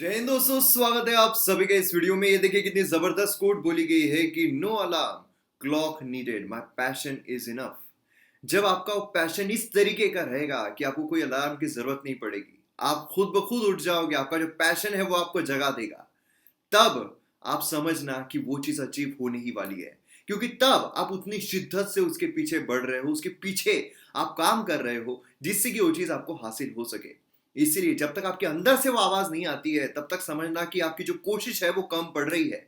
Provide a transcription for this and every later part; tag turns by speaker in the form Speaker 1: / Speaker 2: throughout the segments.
Speaker 1: जय हिंद दोस्तों, स्वागत है आप सभी का इस वीडियो में। ये देखिए कितनी जबरदस्त कोट बोली गई है कि no alarm clock needed, my passion is enough. जब आपका पैशन इस तरीके का रहेगा कि आपको कोई अलार्म की जरूरत नहीं पड़ेगी, आप खुद ब खुद उठ जाओगे, आपका जो पैशन है वो आपको जगा देगा, तब आप समझना कि वो चीज अचीव होने ही वाली है। क्योंकि तब आप उतनी शिद्दत से उसके पीछे बढ़ रहे हो, उसके पीछे आप काम कर रहे हो जिससे कि वो चीज आपको हासिल हो सके। इसीलिए जब तक आपके अंदर से वो आवाज नहीं आती है तब तक समझना कि आपकी जो कोशिश है वो कम पड़ रही है।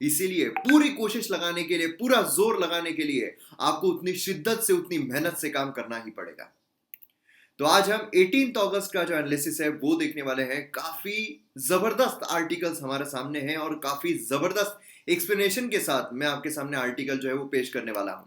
Speaker 1: इसीलिए पूरी कोशिश लगाने के लिए, पूरा जोर लगाने के लिए आपको उतनी शिद्दत से, उतनी मेहनत से काम करना ही पड़ेगा। तो आज हम 18 अगस्त का जो एनालिसिस है वो देखने वाले हैं। काफी जबरदस्त आर्टिकल्स हमारे सामने हैं और काफी जबरदस्त एक्सप्लेनेशन के साथ मैं आपके सामने आर्टिकल जो है वो पेश करने वाला हूं।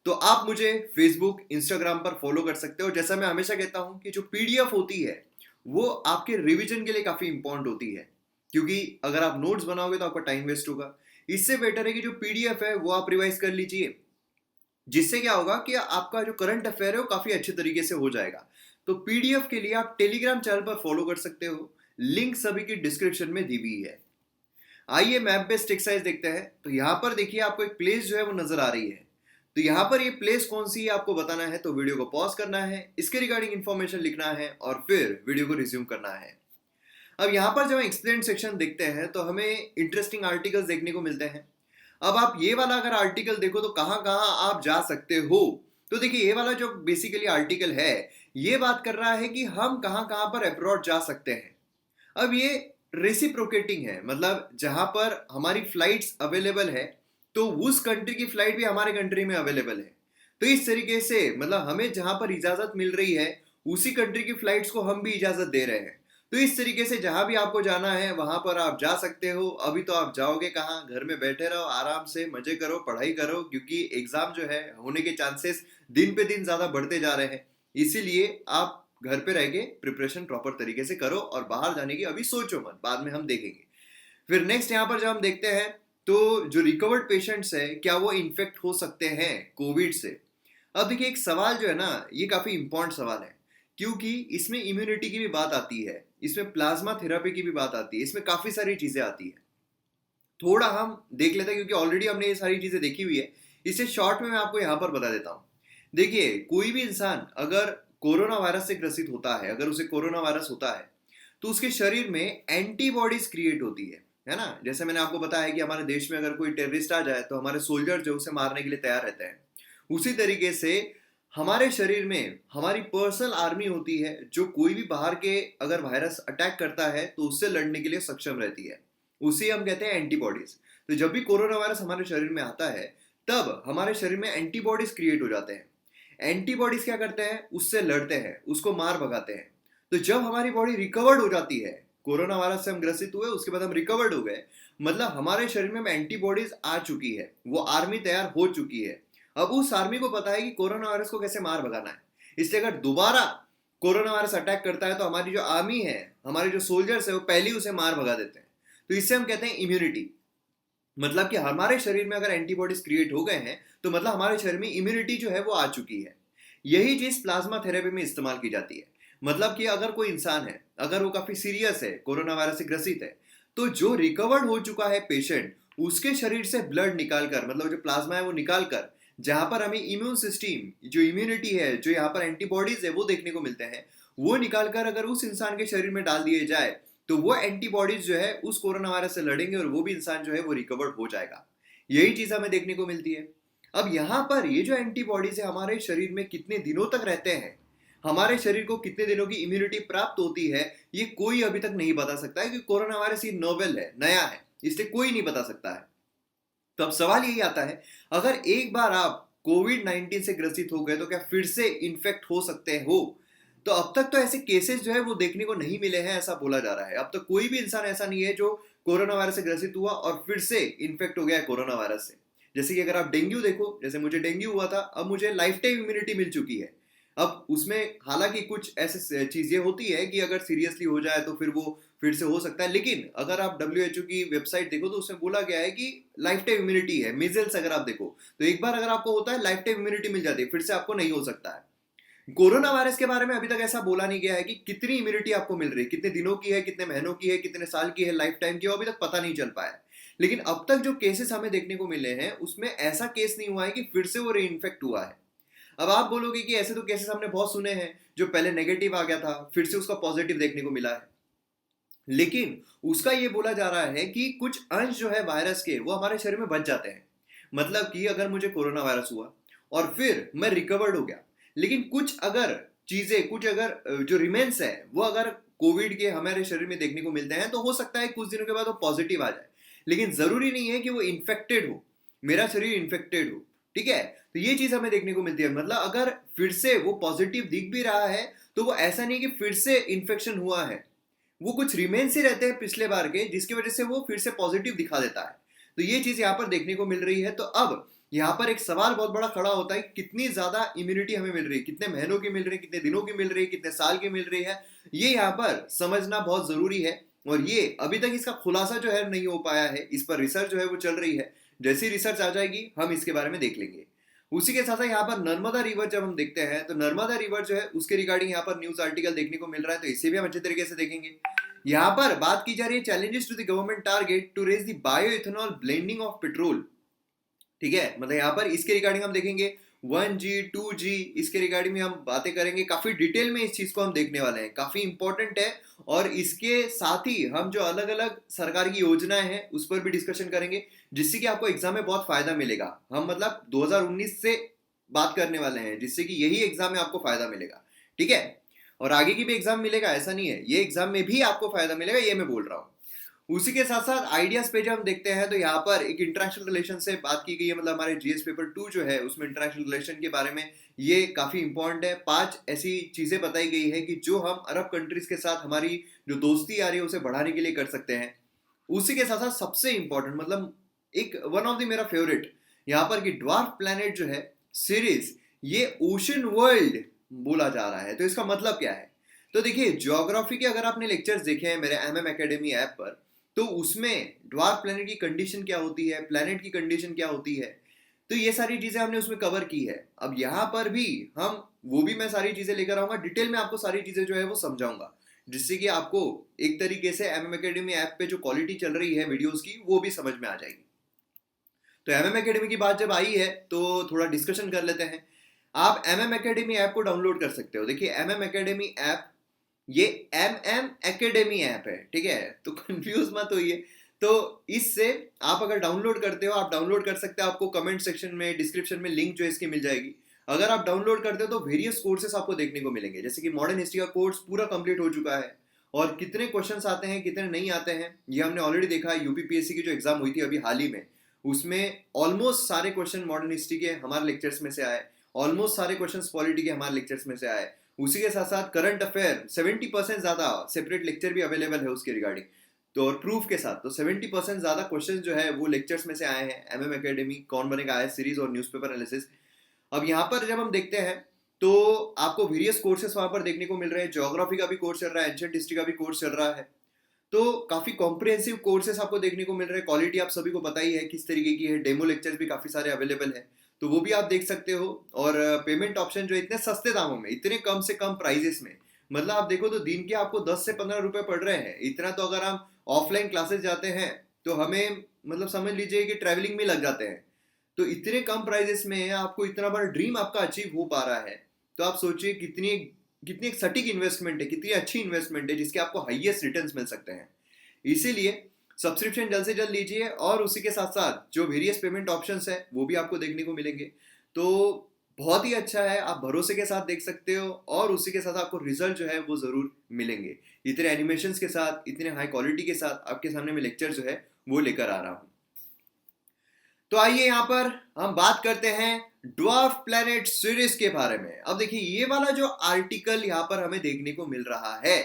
Speaker 1: तो आप मुझे फेसबुक, इंस्टाग्राम पर फॉलो कर सकते हो। जैसा मैं हमेशा कहता हूं कि जो पीडीएफ होती है वो आपके रिवीजन के लिए काफी इंपॉर्टेंट होती है, क्योंकि अगर आप नोट्स बनाओगे तो आपका टाइम वेस्ट होगा। इससे बेटर है कि जो पीडीएफ है वो आप रिवाइज कर लीजिए, जिससे क्या होगा कि आपका जो करंट अफेयर है वो काफी अच्छे तरीके से हो जाएगा। तो पीडीएफ के लिए आप टेलीग्राम चैनल पर फॉलो कर सकते हो, लिंक सभी की डिस्क्रिप्शन में दी हुई है। आइए मैप बेस्ड एक्सरसाइज देखते हैं। तो यहाँ पर देखिए आपको एक प्लेस जो है वो नजर आ रही है। तो यहाँ पर ये प्लेस कौन सी है आपको बताना है, तो वीडियो को पॉज करना है, इसके रिगार्डिंग इंफॉर्मेशन लिखना है और फिर वीडियो को रिज्यूम करना है। अब यहाँ पर जब हम एक्सप्लेन सेक्शन देखते हैं तो हमें इंटरेस्टिंग आर्टिकल्स देखने को मिलते हैं। अब आप ये वाला अगर आर्टिकल देखो तो कहाँ कहाँ आप जा सकते हो। तो देखिए ये वाला जो बेसिकली आर्टिकल है ये बात कर रहा है कि हम कहाँ कहाँ पर अब्रॉड जा सकते हैं। अब ये रेसिप्रोकेटिंग है, मतलब जहां पर हमारी फ्लाइट्स अवेलेबल है तो उस कंट्री की फ्लाइट भी हमारे कंट्री में अवेलेबल है। तो इस तरीके से मतलब हमें जहां पर इजाजत मिल रही है उसी कंट्री की फ्लाइट्स को हम भी इजाजत दे रहे हैं। तो इस तरीके से जहां भी आपको जाना है वहां पर आप जा सकते हो। अभी तो आप जाओगे कहाँ, घर में बैठे रहो, आराम से मजे करो, पढ़ाई करो, क्योंकि एग्जाम जो है होने के चांसेस दिन पे दिन ज्यादा बढ़ते जा रहे हैं। इसीलिए आप घर पे रह के प्रिपरेशन प्रॉपर तरीके से करो और बाहर जाने की अभी सोचो मत, बाद में हम देखेंगे। फिर नेक्स्ट यहाँ पर जब हम देखते हैं तो जो रिकवर्ड पेशेंट्स है क्या वो इन्फेक्ट हो सकते हैं कोविड से। अब देखिए एक सवाल जो है ना ये काफी इंपॉर्टेंट सवाल है, क्योंकि इसमें इम्यूनिटी की भी बात आती है, इसमें प्लाज्मा थेरेपी की भी बात आती है, इसमें काफी सारी चीजें आती है। थोड़ा हम देख लेते हैं क्योंकि ऑलरेडी हमने ये सारी चीजें देखी हुई है। इसे शॉर्ट में मैं आपको यहाँ पर बता देता हूँ। देखिए कोई भी इंसान अगर कोरोना वायरस से ग्रसित होता है, अगर उसे कोरोना वायरस होता है तो उसके शरीर में एंटीबॉडीज क्रिएट होती है ना। जैसे मैंने आपको बताया कि हमारे देश में अगर कोई टेररिस्ट आ जाए तो हमारे सोल्जर जो उसे मारने के लिए तैयार रहते हैं। उसी तरीके से हमारे शरीर में हमारी पर्सनल आर्मी होती है जो कोई भी बाहर के अगर वायरस अटैक करता है तो उससे लड़ने के लिए सक्षम रहती है। उसे हम कहते हैं एंटीबॉडीज। तो जब भी कोरोना वायरस हमारे शरीर में आता है तब हमारे शरीर में एंटीबॉडीज क्रिएट हो जाते हैं। एंटीबॉडीज क्या करते हैं, उससे लड़ते हैं, उसको मार भगाते हैं। तो जब हमारी बॉडी रिकवर्ड हो जाती है, कोरोना वायरस से हम ग्रसित हुए उसके बाद हम रिकवर्ड हो गए, मतलब हमारे शरीर में एंटीबॉडीज आ चुकी है, वो आर्मी तैयार हो चुकी है। अब उस आर्मी को पता है कि कोरोना वायरस को कैसे मार भगाना है। इसलिए अगर दोबारा कोरोना वायरस अटैक करता है तो हमारी जो आर्मी है, हमारे जो सोल्जर्स है, वो पहले ही उसे मार भगा देते हैं। तो इससे हम कहते हैं इम्यूनिटी। मतलब कि हमारे शरीर में अगर एंटीबॉडीज क्रिएट हो गए हैं तो मतलब हमारे शरीर में इम्यूनिटी जो है वो आ चुकी है। यही चीज प्लाज्मा थेरेपी में इस्तेमाल की जाती है। मतलब कि अगर कोई इंसान है, अगर वो काफी सीरियस है, कोरोना वायरस से ग्रसित है, तो जो रिकवर्ड हो चुका है पेशेंट, उसके शरीर से ब्लड निकालकर, मतलब जो प्लाज्मा है वो निकालकर, जहां पर हमें इम्यून सिस्टम, जो इम्यूनिटी है, जो यहाँ पर एंटीबॉडीज है वो देखने को मिलते हैं, वो निकालकर अगर उस इंसान के शरीर में डाल दिए जाए तो वो एंटीबॉडीज जो है उस कोरोना वायरस से लड़ेंगे और वो भी इंसान जो है वो रिकवर्ड हो जाएगा। यही चीज हमें देखने को मिलती है। अब यहाँ पर ये जो एंटीबॉडीज है हमारे शरीर में कितने दिनों तक रहते हैं, हमारे शरीर को कितने दिनों की इम्यूनिटी प्राप्त होती है, ये कोई अभी तक नहीं बता सकता है, क्योंकि कोरोना वायरस ये नोवेल है, नया है, इसलिए कोई नहीं बता सकता है। तो अब सवाल यही आता है, अगर एक बार आप कोविड 19 से ग्रसित हो गए तो क्या फिर से इन्फेक्ट हो सकते हो। तो अब तक तो ऐसे केसेस जो है वो देखने को नहीं मिले हैं, ऐसा बोला जा रहा है। अब तक कोई भी इंसान ऐसा नहीं है जो कोरोना वायरस से ग्रसित हुआ और फिर से इन्फेक्ट हो गया है कोरोना वायरस से। जैसे कि अगर आप डेंगू देखो, जैसे मुझे डेंगू हुआ था, अब मुझे लाइफ टाइम इम्यूनिटी मिल चुकी है। अब उसमें हालांकि कुछ ऐसे चीजें होती है कि अगर सीरियसली हो जाए तो फिर वो फिर से हो सकता है, लेकिन अगर आप WHO की वेबसाइट देखो तो उसमें बोला गया है कि लाइफ टाइम इम्यूनिटी है। मिजल्स अगर आप देखो तो एक बार अगर आपको होता है लाइफ टाइम इम्यूनिटी मिल जाती है, फिर से आपको नहीं हो सकता है। कोरोना वायरस के बारे में अभी तक ऐसा बोला नहीं गया है कि कितनी इम्यूनिटी आपको मिल रही है, कितने दिनों की है, कितने महीनों की है, कितने साल की है, लाइफ टाइम की है, अभी तक पता नहीं चल पाया है। लेकिन अब तक जो केसेस हमें देखने को मिले हैं उसमें ऐसा केस नहीं हुआ है कि फिर से वो रीइन्फेक्ट हुआ है। अब आप बोलोगे कि ऐसे तो केसेस हमने बहुत सुने हैं, जो पहले नेगेटिव आ गया था फिर से उसका पॉजिटिव देखने को मिला है। लेकिन उसका ये बोला जा रहा है कि कुछ अंश जो है वायरस के वो हमारे शरीर में बच जाते हैं। मतलब कि अगर मुझे कोरोना वायरस हुआ और फिर मैं रिकवर्ड हो गया, लेकिन कुछ अगर चीजें, कुछ अगर जो रिमेन्स है वो अगर कोविड के हमारे शरीर में देखने को मिलते हैं, तो हो सकता है कुछ दिनों के बाद वो पॉजिटिव आ जाए। लेकिन जरूरी नहीं है कि वो इन्फेक्टेड हो, मेरा शरीर इन्फेक्टेड हो। ठीक है, तो ये चीज हमें देखने को मिलती है। मतलब अगर फिर से वो पॉजिटिव दिख भी रहा है तो वो ऐसा नहीं कि फिर से इन्फेक्शन हुआ है, वो कुछ रिमेन्स ही रहते हैं पिछले बार के, जिसकी वजह से वो फिर से पॉजिटिव दिखा देता है। तो ये चीज यहाँ पर देखने को मिल रही है। तो अब यहाँ पर एक सवाल बहुत बड़ा खड़ा होता है, कितनी ज्यादा इम्यूनिटी हमें मिल रही है, कितने महीनों की मिल रही है, कितने दिनों की मिल रही है, कितने साल की मिल रही है, ये यहाँ पर समझना बहुत जरूरी है। और ये अभी तक इसका खुलासा जो है नहीं हो पाया है, इस पर रिसर्च जो है वो चल रही है। जैसी रिसर्च आ जाएगी हम इसके बारे में देख लेंगे। उसी के साथ साथ यहाँ पर नर्मदा रिवर जब हम देखते हैं, तो नर्मदा रिवर जो है उसके रिगार्डिंग यहाँ पर न्यूज आर्टिकल देखने को मिल रहा है, तो इसे भी हम अच्छे तरीके से देखेंगे। यहाँ पर बात की जा रही है challenges to the government target to raise the bio ethanol blending of petrol. ठीक है, मतलब यहाँ पर इसके रिगार्डिंग हम देखेंगे 1G 2G, इसके रिगार्डिंग में हम बातें करेंगे, काफी डिटेल में इस चीज को हम देखने वाले हैं, काफी इंपॉर्टेंट है। और इसके साथ ही हम जो अलग अलग सरकार की योजनाएं हैं उस पर भी डिस्कशन करेंगे, जिससे कि आपको एग्जाम में बहुत फायदा मिलेगा। हम मतलब 2019 से बात करने वाले हैं, जिससे कि यही एग्जाम में आपको फायदा मिलेगा। ठीक है, और आगे की भी एग्जाम मिलेगा, ऐसा नहीं है, ये एग्जाम में भी आपको फायदा मिलेगा, ये मैं बोल रहा हूँ। उसी के साथ साथ आइडियाज पे जब हम देखते हैं, तो यहाँ पर एक इंटरनेशनल रिलेशन से बात की गई है। मतलब हमारे जीएस पेपर 2 जो है उसमें इंटरनेशनल रिलेशन के बारे में ये काफी इंपॉर्टेंट है। 5 ऐसी चीजें बताई गई है कि जो हम अरब कंट्रीज के साथ हमारी जो दोस्ती आ रही है उसे बढ़ाने के लिए कर सकते हैं। उसी के साथ साथ सबसे इंपॉर्टेंट, मतलब एक वन ऑफ द मेरा फेवरेट यहाँ पर कि ड्वार्फ प्लैनेट जो है सीरीज, ये ओशन वर्ल्ड बोला जा रहा है। तो इसका मतलब क्या है? तो देखिए, ज्योग्राफी के अगर आपने लेक्चर्स देखे हैं मेरे एमएम एकेडमी ऐप पर, तो उसमें ड्वार्फ प्लैनेट की कंडीशन क्या होती है, प्लैनेट की कंडीशन क्या होती है, तो ये सारी चीजें हमने उसमें कवर की है। अब यहाँ पर भी हम वो भी मैं सारी चीजें लेकर आऊंगा, डिटेल में आपको सारी चीजें जो है वो समझाऊंगा, जिससे कि आपको एक तरीके से एमएम एकेडमी ऐप पे जो क्वालिटी चल रही है वीडियोस की वो भी समझ में आ जाएगी। तो एमएम एकेडमी की बात जब आई है तो थोड़ा डिस्कशन कर लेते हैं। आप एमएम एकेडमी ऐप को डाउनलोड कर सकते हो। देखिए, एमएम एकेडमी ऐप ये एमएम एकेडमी ऐप है, ठीक है, तो कंफ्यूज मत होइए। तो इससे आप अगर डाउनलोड करते हो, आप डाउनलोड कर सकते हो, आपको कमेंट सेक्शन में डिस्क्रिप्शन में लिंक जो है इसकी मिल जाएगी। अगर आप डाउनलोड करते हो तो वेरियस कोर्सेस आपको देखने को मिलेंगे, जैसे कि मॉडर्न हिस्ट्री का कोर्स पूरा कंप्लीट हो चुका है, और कितने क्वेश्चंस आते हैं कितने नहीं आते हैं ये हमने ऑलरेडी देखा है। यूपीपीएससी की जो एग्जाम हुई थी अभी हाल ही में, उसमें ऑलमोस्ट सारे क्वेश्चन मॉडर्न हिस्ट्री के हमारे लेक्चर्स में से आए, ऑलमोस्ट सारे क्वेश्चन पॉलिटी के हमारे लेक्चर्स में से आए। उसी के साथ साथ करंट अफेयर 70% ज्यादा सेपरेट लेक्चर भी अवेलेबल है उसके रिगार्डिंग, तो और प्रूफ के साथ, तो 70% ज्यादा क्वेश्चन जो है वो लेक्चर्स में से आए हैं। एमएम एकेडमी कौन बनेगा आया सीरीज और न्यूज़पेपर एनालिसिस। अब यहाँ पर जब हम देखते हैं तो आपको वेरियस कोर्सेस वहां पर देखने को मिल रहे हैं। ज्योग्राफी का भी कोर्स चल रहा है, एंशिएंट हिस्ट्री का भी कोर्स चल रहा है, तो काफी कॉम्प्रिहेंसिव कोर्सेस आपको देखने को मिल रहे हैं। क्वालिटी आप सभी को पता ही है किस तरीके की है, डेमो लेक्चर्स भी काफी सारे अवेलेबल है, तो वो भी आप देख सकते हो। और पेमेंट ऑप्शन जो इतने सस्ते दामों में, इतने कम से कम प्राइजेस में, मतलब आप देखो तो दिन के आपको 10 से 15 रुपए पड़ रहे हैं। इतना तो अगर हम ऑफलाइन क्लासेस जाते हैं तो हमें मतलब समझ लीजिए कि ट्रैवलिंग में लग जाते हैं। तो इतने कम प्राइजेस में आपको इतना बड़ा ड्रीम आपका अचीव हो पा रहा है, तो आप सोचिए कितनी कितनी एक सटीक इन्वेस्टमेंट है, कितनी अच्छी इन्वेस्टमेंट है, जिसके आपको हाईएस्ट रिटर्न्स मिल सकते हैं। इसीलिए सब्सक्रिप्शन जल्द से जल्द लीजिए, और उसी के साथ साथ जो वेरियस पेमेंट ऑप्शंस है वो भी आपको देखने को मिलेंगे। तो बहुत ही अच्छा है, आप भरोसे के साथ देख सकते हो, और उसी के साथ आपको रिजल्ट जो है वो जरूर मिलेंगे। इतने एनिमेशंस के साथ, इतने हाई क्वालिटी के साथ आपके सामने में लेक्चर जो है वो लेकर आ रहा हूं। तो आइए यहाँ पर हम बात करते हैं ड्वार्फ प्लैनेट सीरीज के बारे में। अब देखिए, ये वाला जो आर्टिकल यहाँ पर हमें देखने को मिल रहा है,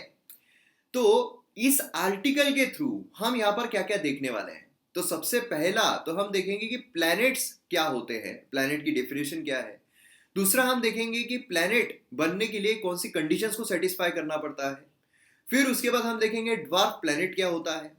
Speaker 1: तो इस आर्टिकल के थ्रू हम यहाँ पर क्या क्या देखने वाले हैं। तो सबसे पहला तो हम देखेंगे कि प्लैनेट्स क्या होते हैं, प्लैनेट की डेफिनेशन क्या है। दूसरा हम देखेंगे कि प्लैनेट बनने के लिए कौन सी कंडीशंस को सेटिस्फाई करना पड़ता है। फिर उसके बाद हम देखेंगे ड्वार्फ प्लैनेट क्या होता है।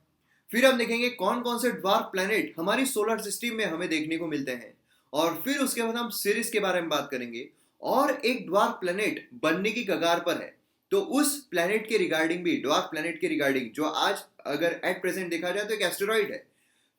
Speaker 1: फिर हम देखेंगे कौन कौन से ड्वार्फ प्लैनेट हमारी सोलर सिस्टम में हमें देखने को मिलते हैं। और फिर उसके बाद हम सीरीज के बारे में बात करेंगे, और एक ड्वार्फ प्लेनेट बनने की कगार पर है, तो उस प्लेनेट के रिगार्डिंग भी, ड्वार्फ प्लेनेट के रिगार्डिंग, जो आज अगर एट प्रेजेंट देखा जाए तो एक एस्टेरॉइड है,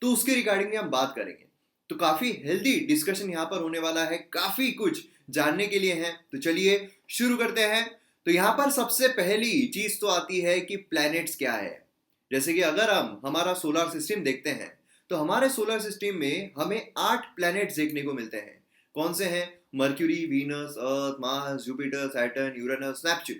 Speaker 1: तो उसके रिगार्डिंग में हम बात करेंगे। तो काफी हेल्दी डिस्कशन यहाँ पर होने वाला है, काफी कुछ जानने के लिए है। तो चलिए शुरू करते हैं। तो यहाँ पर सबसे पहली चीज तो आती है कि प्लैनेट्स क्या है। जैसे कि अगर हम हमारा सोलर सिस्टम देखते हैं तो हमारे सोलर सिस्टम में हमें 8 प्लैनेट्स देखने को मिलते हैं। कौन से हैं? Mercury, Venus, Earth, Mars, Jupiter, Saturn, Uranus, Neptune.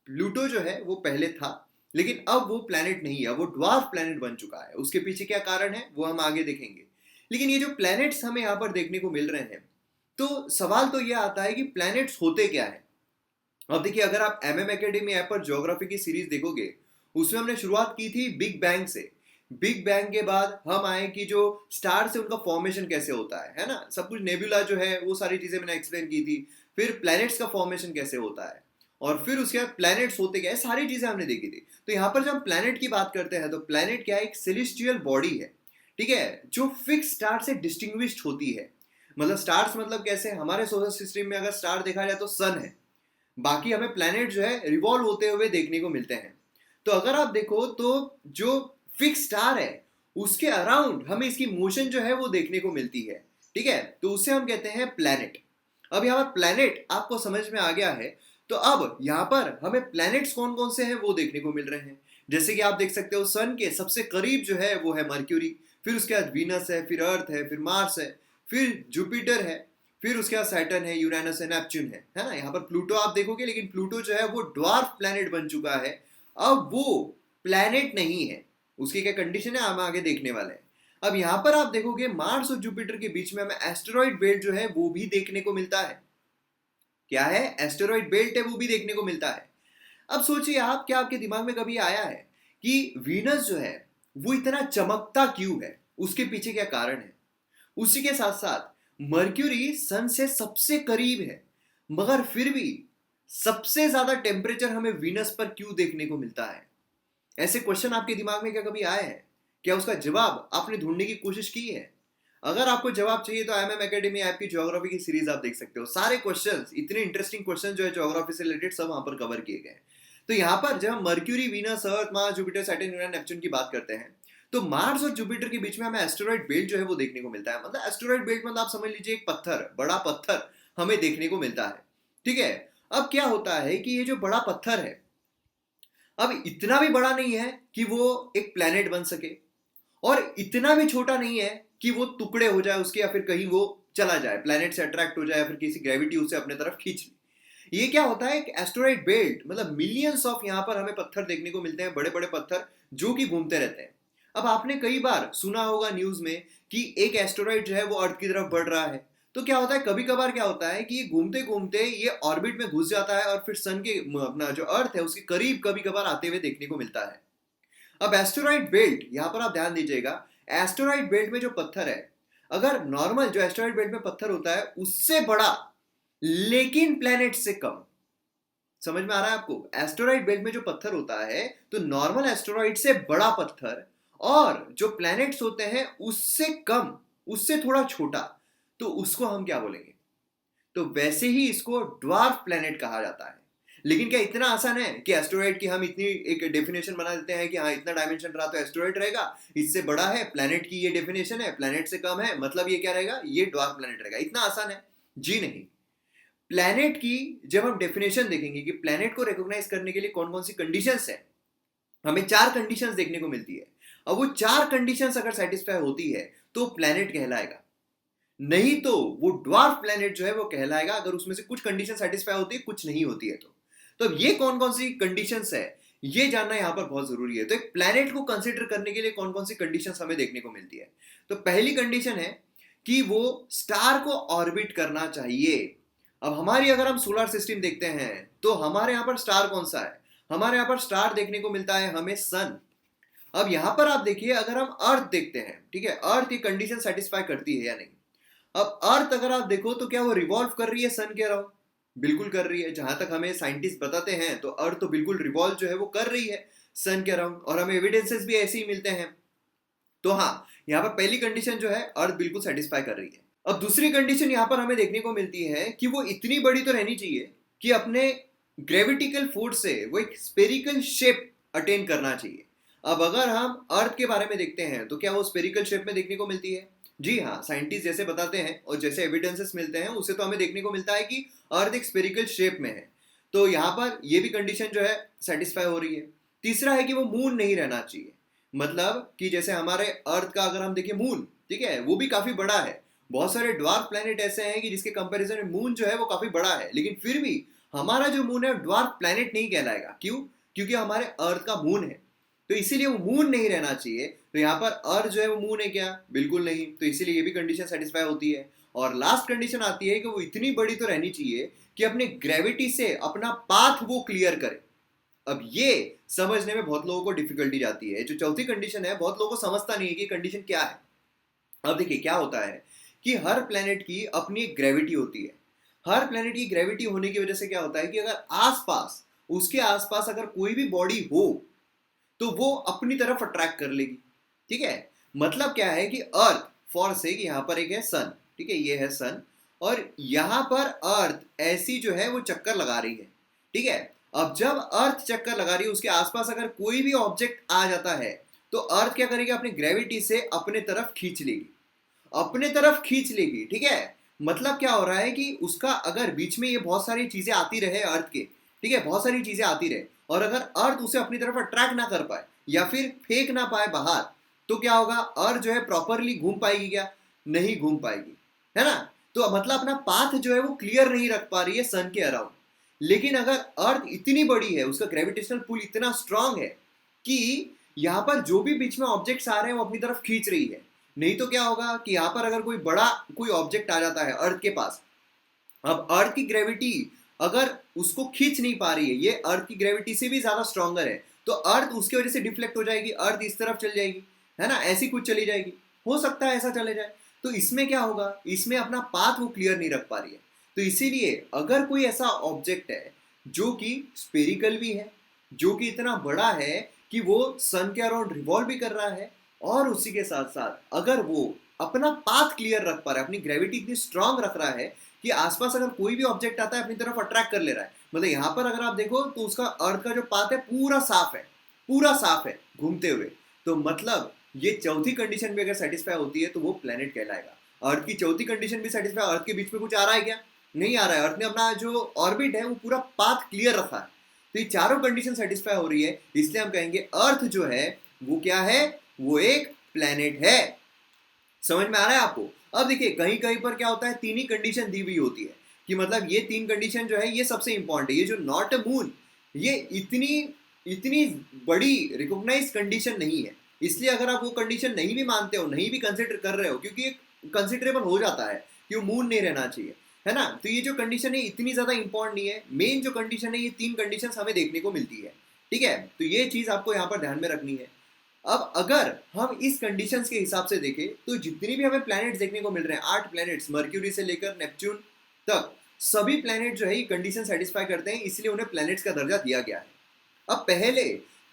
Speaker 1: Pluto जो है वो पहले था, लेकिन अब वो प्लैनेट नहीं है, वो ड्वार्फ प्लैनेट बन चुका है। उसके पीछे क्या कारण है वो हम आगे देखेंगे। लेकिन ये जो प्लैनेट्स हमें यहाँ पर देखने को मिल रहे हैं, तो सवाल तो ये आता है कि प्लैनेट्स होते क्या है। अब देखिए, अगर आप MM एकेडमी ऐप पर ज्योग्राफी की सीरीज देखोगे, उसमें हमने शुरुआत की थी बिग बैंग से। बिग बैंग के बाद हम आए कि जो स्टार से उनका फॉर्मेशन कैसे होता है ना, सब कुछ, नेबुला जो है वो सारी चीजें मैंने एक्सप्लेन की थी। फिर प्लैनेट्स का फॉर्मेशन कैसे होता है, और फिर उसके बाद प्लैनेट्स होते क्या है, सारी चीजें हमने देखी थी। तो यहाँ पर जब हम प्लैनेट की बात करते हैं तो प्लैनेट क्या है? एक सेलेस्टियल बॉडी है, ठीक है, जो फिक्स स्टार से डिस्टिंग्विश्ड होती है। मतलब स्टार्स मतलब कैसे? हमारे सोलर सिस्टम में अगर स्टार देखा जाए तो सन है, बाकी हमें प्लैनेट जो है रिवॉल्व होते हुए देखने को मिलते हैं। तो अगर आप देखो तो जो फिक्स स्टार है उसके अराउंड हमें इसकी मोशन जो है वो देखने को मिलती है, ठीक है, तो उसे हम कहते हैं प्लैनेट। अब यहाँ पर प्लैनेट आपको समझ में आ गया है, तो अब यहाँ पर हमें प्लैनेट्स कौन कौन से हैं वो देखने को मिल रहे हैं। जैसे कि आप देख सकते हो, सन के सबसे करीब जो है वो है मर्क्यूरी, फिर उसके बाद वीनस है, फिर अर्थ है, फिर मार्स है, फिर जुपिटर है, फिर उसके बाद सैटर्न है, यूरेनस है, नेपच्यून है ना। यहाँ पर प्लूटो आप देखोगे, लेकिन प्लूटो जो है वो ड्वार्फ प्लैनेट बन चुका है, अब वो प्लैनेट नहीं है। उसकी क्या कंडीशन है हम आगे देखने वाले हैं। अब यहाँ पर आप देखोगे मार्स और जुपिटर के बीच में हमें एस्टेरॉइड बेल्ट जो है वो भी देखने को मिलता है। क्या है? एस्टेरॉइड बेल्ट है, वो भी देखने को मिलता है। अब सोचिए आप, क्या आपके दिमाग में कभी आया है कि वीनस जो है वो इतना चमकता क्यों है? उसके पीछे क्या कारण है? उसी के साथ साथ मर्क्यूरी सन से सबसे करीब है, मगर फिर भी सबसे ज्यादा टेम्परेचर हमें वीनस पर क्यों देखने को मिलता है? ऐसे क्वेश्चन आपके दिमाग में क्या कभी आए हैं? क्या उसका जवाब आपने ढूंढने की कोशिश की है? अगर आपको जवाब चाहिए तो MM एकेडमी ऐप की ज्योग्राफी की सीरीज आप देख सकते हो। सारे क्वेश्चंस, इतने इंटरेस्टिंग क्वेश्चन जो है ज्योग्राफी से रिलेटेड, सब वहां पर कवर किए गए हैं। तो यहाँ पर जब हम Mercury, Venus, Earth, Mars, Jupiter, Saturn, Uranus, Neptune की बात करते हैं, तो मार्स और जुपिटर के बीच में हमें एस्टेरॉइड बेल्ट जो है वो देखने को मिलता है। मतलब एस्टेरॉइड बेल्ट मतलब आप समझ लीजिए एक पत्थर, बड़ा पत्थर हमें देखने को मिलता है, ठीक है। अब क्या होता है कि ये जो बड़ा पत्थर है, अब इतना भी बड़ा नहीं है कि वो एक प्लेनेट बन सके, और इतना भी छोटा नहीं है कि वो टुकड़े हो जाए उसके, या फिर कहीं वो चला जाए, प्लेनेट से अट्रैक्ट हो जाए, या फिर किसी ग्रेविटी उसे अपने तरफ खींच ले। ये क्या होता है? एक एस्टेरॉइड बेल्ट, मतलब मिलियंस ऑफ यहाँ पर हमें पत्थर देखने को मिलते हैं, बड़े बड़े पत्थर जो कि घूमते रहते हैं। अब आपने कई बार सुना होगा न्यूज में कि एक एस्टेरॉइड जो है वो अर्थ की तरफ बढ़ रहा है। तो क्या होता है, कभी कभार क्या होता है कि ये घूमते घूमते ये ऑर्बिट में घुस जाता है, और फिर सन के, अपना जो अर्थ है उसके करीब कभी कभार आते हुए देखने को मिलता है। अब एस्टेरॉइड बेल्ट, यहां पर आप ध्यान दीजिएगा, एस्टेरॉइड बेल्ट में जो पत्थर है, अगर नॉर्मल जो एस्टेरॉइड बेल्ट में पत्थर होता है उससे बड़ा, लेकिन प्लेनेट से कम। समझ में आ रहा है आपको? एस्टेरॉइड बेल्ट में जो पत्थर होता है, तो नॉर्मल एस्टेरॉइड से बड़ा पत्थर, और जो प्लैनेट्स होते हैं उससे कम, उससे थोड़ा छोटा, तो उसको हम क्या बोलेंगे? तो वैसे ही इसको ड्वार्फ प्लैनेट कहा जाता है। लेकिन क्या इतना आसान है कि एस्टेरॉइड की हम इतनी एक डेफिनेशन बना देते हैं कि हाँ इतना डायमेंशन रहा तो एस्टेरॉइड रहेगा, इससे बड़ा है प्लैनेट की ये डेफिनेशन है, प्लैनेट से कम है मतलब ये क्या रहेगा, ये ड्वार्फ प्लैनेट रहेगा। इतना आसान है? जी नहीं। प्लैनेट की जब हम डेफिनेशन देखेंगे कि प्लैनेट को रिकॉग्नाइज करने के लिए कौन कौन सी कंडीशंस है, हमें 4 कंडीशंस देखने को मिलती है। अब वो 4 कंडीशंस अगर सेटिस्फाई होती है तो प्लैनेट कहलाएगा, नहीं तो वो ड्वार्फ प्लैनेट जो है वो कहलाएगा, अगर उसमें से कुछ कंडीशन सेटिस्फाई होती है, कुछ नहीं होती है तो अब ये कौन कौन सी कंडीशंस है ये जानना यहां पर बहुत जरूरी है। तो एक प्लैनेट को कंसीडर करने के लिए कौन कौन सी कंडीशंस हमें देखने को मिलती है। तो पहली कंडीशन है कि वो स्टार को ऑर्बिट करना चाहिए। अब हमारी अगर हम सोलर सिस्टम देखते हैं तो हमारे यहां पर स्टार कौन सा है? हमारे यहां पर स्टार देखने को मिलता है हमें सन। अब यहां पर आप देखिए, अगर हम अर्थ देखते हैं, ठीक है, अर्थ की कंडीशन सेटिस्फाई करती है या नहीं। अब अर्थ अगर आप देखो तो क्या वो रिवॉल्व कर रही है सन के अराउंड? बिल्कुल कर रही है। जहां तक हमें साइंटिस्ट बताते हैं तो अर्थ तो बिल्कुल रिवॉल्व जो है वो कर रही है सन के अराउंड, और हमें एविडेंसेस भी ऐसे ही मिलते हैं। तो हाँ, यहाँ पर पहली कंडीशन जो है अर्थ बिल्कुल सेटिस्फाई कर रही है। अब दूसरी कंडीशन यहां पर हमें देखने को मिलती है कि वो इतनी बड़ी तो रहनी चाहिए कि अपने ग्रेविटिकल फोर्स से वो एक स्पेरिकल शेप अटेन करना चाहिए। अब अगर हम अर्थ के बारे में देखते हैं तो क्या वो स्पेरिकल शेप में देखने को मिलती है? जी हाँ, साइंटिस्ट जैसे बताते हैं और जैसे एविडेंसेस मिलते हैं उससे तो हमें देखने को मिलता है कि अर्थ एक स्पेरिकल शेप में है। तो यहाँ पर ये भी कंडीशन जो है सेटिस्फाई हो रही है। तीसरा है कि वो मून नहीं रहना चाहिए। मतलब कि जैसे हमारे अर्थ का अगर हम देखें मून, ठीक है, वो भी काफी बड़ा है। बहुत सारे ड्वार्फ प्लैनेट ऐसे हैं कि जिसके कंपैरिजन में मून जो है वो काफी बड़ा है, लेकिन फिर भी हमारा जो मून है ड्वार्फ प्लैनेट नहीं कहलाएगा। क्यों? क्योंकि हमारे अर्थ का मून है, तो इसीलिए वो मून नहीं रहना चाहिए। तो यहाँ पर अर्थ जो है वो मून है क्या? बिल्कुल नहीं। तो इसीलिए ये भी कंडीशन सेटिस्फाई होती है। और लास्ट कंडीशन आती है कि वो इतनी बड़ी तो रहनी चाहिए कि अपने ग्रेविटी से अपना पाथ वो क्लियर करे। अब ये समझने में बहुत लोगों को डिफिकल्टी जाती है। जो चौथी कंडीशन है बहुत लोगों को समझता नहीं है कि कंडीशन क्या है। अब देखिए क्या होता है कि हर प्लेनेट की अपनी एक ग्रेविटी होती है। हर प्लेनेट की ग्रेविटी होने की वजह से क्या होता है कि अगर आसपास, उसके आसपास अगर कोई भी बॉडी हो तो वो अपनी तरफ अट्रैक्ट कर लेगी। ठीक है, मतलब क्या है कि अर्थ, फॉर से यहां पर एक है सन, ठीक है, ये है सन, और यहां पर अर्थ ऐसी जो है वो चक्कर लगा रही है। ठीक है, अब जब अर्थ चक्कर लगा रही है उसके आसपास अगर कोई भी ऑब्जेक्ट आ जाता है तो अर्थ क्या करेगी? अपनी ग्रेविटी से अपने तरफ खींच लेगी, अपने तरफ खींच लेगी। ठीक है, मतलब क्या हो रहा है कि उसका अगर बीच में ये बहुत सारी चीजें आती रहे अर्थ के, ठीक है, बहुत सारी चीजें आती रहे, और अगर अर्थ उसे अपनी तरफ अट्रैक्ट ना कर पाए या फिर फेंक ना पाए बाहर, तो क्या होगा? अर्थ जो है प्रॉपरली घूम पाएगी क्या? नहीं घूम पाएगी, है ना? तो मतलब अपना पाथ जो है वो क्लियर नहीं रख पा रही है सन के अराउंड। लेकिन अगर अर्थ इतनी बड़ी है, उसका ग्रेविटेशनल पुल इतना स्ट्रांग है कि यहां पर जो भी बीच में ऑब्जेक्ट्स आ रहे हैं वो अपनी तरफ खींच रही है। नहीं तो क्या होगा कि यहां पर अगर कोई बड़ा कोई ऑब्जेक्ट आ जाता है अर्थ के पास, अब अर्थ की ग्रेविटी अगर उसको खींच नहीं पा रही है, ये अर्थ की ग्रेविटी से भी ज्यादा स्ट्रॉन्गर है, तो अर्थ उसकी वजह से डिफ्लेक्ट हो जाएगी, अर्थ इस तरफ चल जाएगी, है ना, ऐसी कुछ चली जाएगी। हो सकता है ऐसा चले जाए। तो इसमें क्या होगा? इसमें अपना पाथ वो क्लियर नहीं रख पा रही है। तो इसीलिए अगर कोई ऐसा ऑब्जेक्ट है जो कि स्पेरिकल भी है, जो कि इतना बड़ा है कि वो सन के अराउंड रिवॉल्व भी कर रहा है, और उसी के साथ साथ अगर वो अपना पाथ क्लियर रख पा रहा है, अपनी ग्रेविटी इतनी स्ट्रांग रख रहा है कि आसपास अगर कोई भी ऑब्जेक्ट आता है अपनी तरफ अट्रैक्ट कर ले रहा है, मतलब यहां पर अगर आप देखो तो उसका अर्थ का जो पाथ है पूरा साफ है, पूरा साफ है घूमते हुए। तो मतलब ये चौथी कंडीशन भी अगर सेटिस्फाई होती है तो वो प्लेनेट कहलाएगा। अर्थ की चौथी कंडीशन भी सेटिस्फाई, अर्थ के बीच में कुछ आ रहा है क्या? नहीं आ रहा है। अर्थ ने अपना जो ऑर्बिट है वो पूरा पाथ क्लियर रखा है। तो ये चारों कंडीशन सेटिस्फाई हो रही है, इसलिए हम कहेंगे अर्थ जो है वो क्या है? वो एक प्लेनेट है। समझ में आ रहा है आपको? अब देखिए कहीं कहीं पर क्या होता है, तीन ही कंडीशन दी हुई होती है कि मतलब ये तीन कंडीशन जो है ये सबसे इंपॉर्टेंट है। ये जो नॉट अ मून, ये इतनी इतनी बड़ी रिकॉग्नाइज कंडीशन नहीं है, इसलिए अगर आप वो कंडीशन नहीं भी मानते हो, नहीं भी कंसिडर कर रहे हो, क्योंकि ये कंसिडरेबल हो जाता है कि वो मून नहीं रहना चाहिए, है ना, तो ये जो कंडीशन है इतनी ज्यादा इंपॉर्टेंट नहीं है। मेन जो कंडीशन है ये तीन कंडीशन हमें देखने को मिलती है। ठीक है, तो ये चीज आपको यहाँ पर ध्यान में रखनी है। अब अगर हम इस कंडीशंस के हिसाब से देखें तो जितनी भी हमें प्लैनेट्स देखने को मिल रहे हैं, 8 प्लैनेट्स, मर्क्यूरी से लेकर नेपच्यून तक, सभी प्लैनेट जो है ये कंडीशन सेटिस्फाई करते हैं, इसलिए उन्हें प्लैनेट्स का दर्जा दिया गया है। अब पहले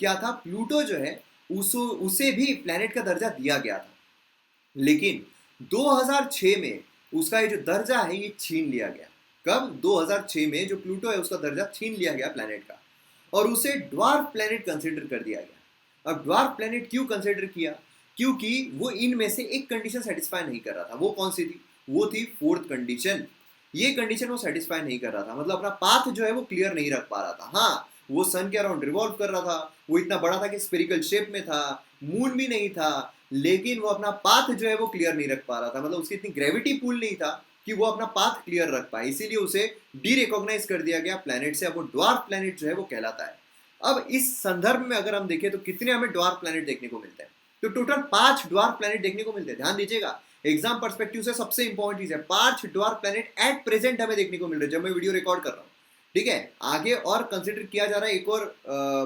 Speaker 1: क्या था, प्लूटो जो है उसे भी प्लैनेट का दर्जा दिया गया था, लेकिन 2006 में उसका ये जो दर्जा है ये छीन लिया गया। कब? 2006 में जो प्लूटो है उसका दर्जा छीन लिया गया प्लैनेट का, और उसे ड्वार्फ प्लैनेट कंसिडर कर दिया गया। अब ड्वार्फ प्लैनेट क्यों कंसिडर किया? क्योंकि वो इनमें से एक कंडीशन सेटिस्फाई नहीं कर रहा था। वो कौन सी थी? वो थी फोर्थ कंडीशन। ये कंडीशन वो सेटिस्फाई नहीं कर रहा था, मतलब अपना पाथ जो है वो क्लियर नहीं रख पा रहा था। हाँ, वो सन के अराउंड रिवॉल्व कर रहा था, वो इतना बड़ा था कि स्पेरिकल शेप में था, मून भी नहीं था, लेकिन वो अपना पाथ जो है वो क्लियर नहीं रख पा रहा था, मतलब उसकी इतनी ग्रेविटी पुल नहीं था कि वो अपना पाथ क्लियर रख पाए, इसीलिए उसे डी रिकॉग्नाइज कर दिया गया प्लैनेट से। अब वो ड्वार्फ प्लैनेट जो है वो कहलाता है। अब इस संदर्भ में अगर हम देखें तो कितने हमें ड्वार्फ प्लैनेट देखने को मिलते हैं? तो टोटल 5 ड्वार्फ प्लैनेट देखने को मिलते हैं। ध्यान दीजिएगा, एग्जाम पर्सपेक्टिव से सबसे इंपॉर्टेंट चीज है, 5 ड्वार्फ प्लैनेट एट प्रेजेंट हमें देखने को मिल रहे हैं जब मैं वीडियो रिकॉर्ड कर रहा हूँ। ठीक है, आगे और कंसिडर किया जा रहा है एक और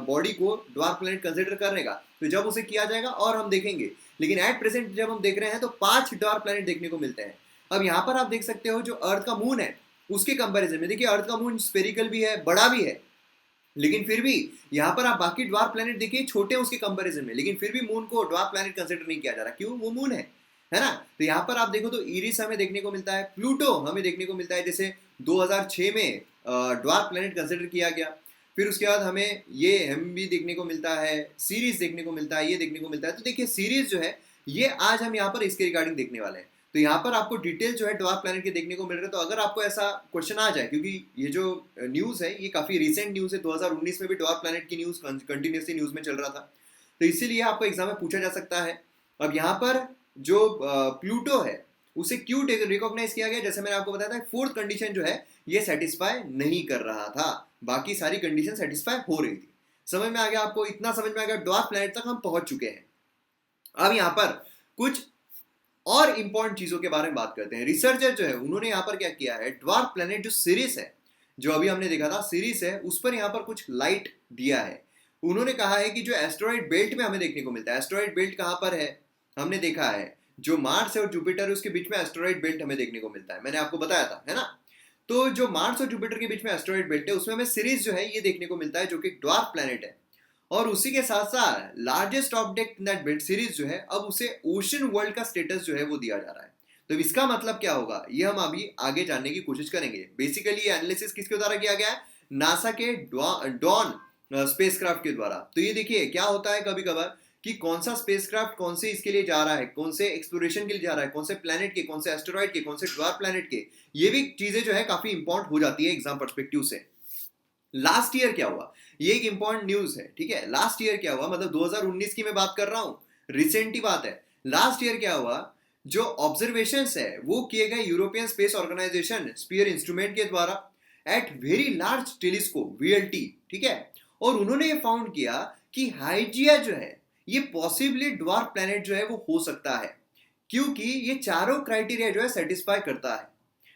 Speaker 1: बॉडी को ड्वार्फ प्लैनेट कंसिडर करने का, तो जब उसे किया जाएगा और हम देखेंगे, लेकिन एट प्रेजेंट जब हम देख रहे हैं तो 5 ड्वार्फ प्लैनेट देखने को मिलते हैं। अब यहाँ पर आप देख सकते हो जो अर्थ का मून है उसके कंपैरिजन में देखिए, अर्थ का मून स्पेरिकल भी है, बड़ा भी है, लेकिन फिर भी यहाँ पर आप बाकी ड्वार्फ प्लैनेट देखिए छोटे हैं उसके कंपैरिजन में, लेकिन फिर भी मून को ड्वार्फ प्लैनेट कंसिडर नहीं किया जा रहा। क्यों? वो मून है। है ना। तो यहाँ पर आप देखो तो इरिस हमें देखने को मिलता है, प्लूटो हमें देखने को मिलता है, जैसे 2006 में ड्वार्फ प्लैनेट कंसिडर किया गया। फिर उसके बाद हमें ये हम भी देखने को मिलता है, सीरीज देखने को मिलता है, ये देखने को मिलता है। तो देखिए सीरीज जो है ये आज हम यहाँ पर इसके रिगार्डिंग देखने वाले हैं। तो यहाँ पर आपको डिटेल जो है ड्वार्फ प्लैनेट के देखने को मिल रहे हैं। तो अगर आपको ऐसा क्वेश्चन आ जाए, क्योंकि ये जो न्यूज़ है ये काफ़ी रिसेंट न्यूज़ है, 2019 में भी ड्वार्फ प्लैनेट की न्यूज़ कंटिन्यूसली न्यूज़ में चल रहा था, तो इसीलिए आपको एग्जाम में पूछा जा सकता है। अब यहाँ पर जो प्लूटो है उसे क्यों रिकॉग्नाइज किया गया, जैसे मैंने आपको बताया था, फोर्थ कंडीशन जो है ये सेटिस्फाई नहीं कर रहा था, बाकी सारी कंडीशन सेटिस्फाई हो रही थी। समझ में आ गया आपको, इतना समझ में आ गया, ड्वार्फ प्लैनेट तक हम पहुंच चुके हैं। अब यहाँ पर कुछ और इंपॉर्टेंट चीजों के बारे में बात करते हैं। रिसर्चर जो है उन्होंने यहाँ पर क्या किया है, ड्वार्फ प्लैनेट जो सीरीज है, जो अभी हमने देखा था सीरीज है, उस पर यहाँ पर कुछ लाइट दिया है। उन्होंने कहा है कि जो एस्टेरॉइड बेल्ट में हमें देखने को मिलता है, एस्टेरॉइड बेल्ट कहाँ पर है, हमने देखा है जो मार्स है और जुपिटर है उसके बीच में एस्टेरॉइड बेल्ट हमें देखने को मिलता है, मैंने आपको बताया था, है ना। तो जो मार्स और जुपिटर के बीच में एस्टेरॉइड बेल्ट है उसमें हमें सीरीज जो है ये देखने को मिलता है, जो कि ड्वार्फ प्लैनेट है। और उसी के साथ साथ largest object in that belt series जो है, अब उसे ओशन वर्ल्ड का स्टेटस जो है वो दिया जा रहा है। तो इसका मतलब क्या होगा ये हम अभी आगे जानने की कोशिश करेंगे। बेसिकली ये एनालिसिस किसके द्वारा किया गया है, नासा के डॉन स्पेसक्राफ्ट के द्वारा। तो ये देखिए क्या होता है कभी कभार कि कौन सा स्पेसक्राफ्ट कौन से इसके लिए जा रहा है, कौन से एक्सप्लोरेशन के लिए जा रहा है, कौन से प्लैनेट के, कौन से एस्टेरॉइड के, कौन से ड्वार्फ प्लैनेट के, ये भी चीजें जो है काफी इंपॉर्टेंट हो जाती है एग्जाम पर्सपेक्टिव से। लास्ट ईयर क्या हुआ, ये एक इंपॉर्टेंट न्यूज है, ठीक है। लास्ट ईयर क्या हुआ, मतलब 2019 की मैं बात कर रहा हूं, रिसेंट ही बात है। लास्ट ईयर क्या हुआ, जो ऑब्जर्वेशंस है वो किए गए European Space Organisation SPHERE instrument के द्वारा at very large telescope VLT, ठीक है। और उन्होंने ये फाउंड किया कि हाइजिया जो है ये पॉसिबली ड्वार्फ प्लैनेट जो है वो हो सकता है, क्योंकि ये चारों क्राइटेरिया जो है सेटिस्फाई करता है।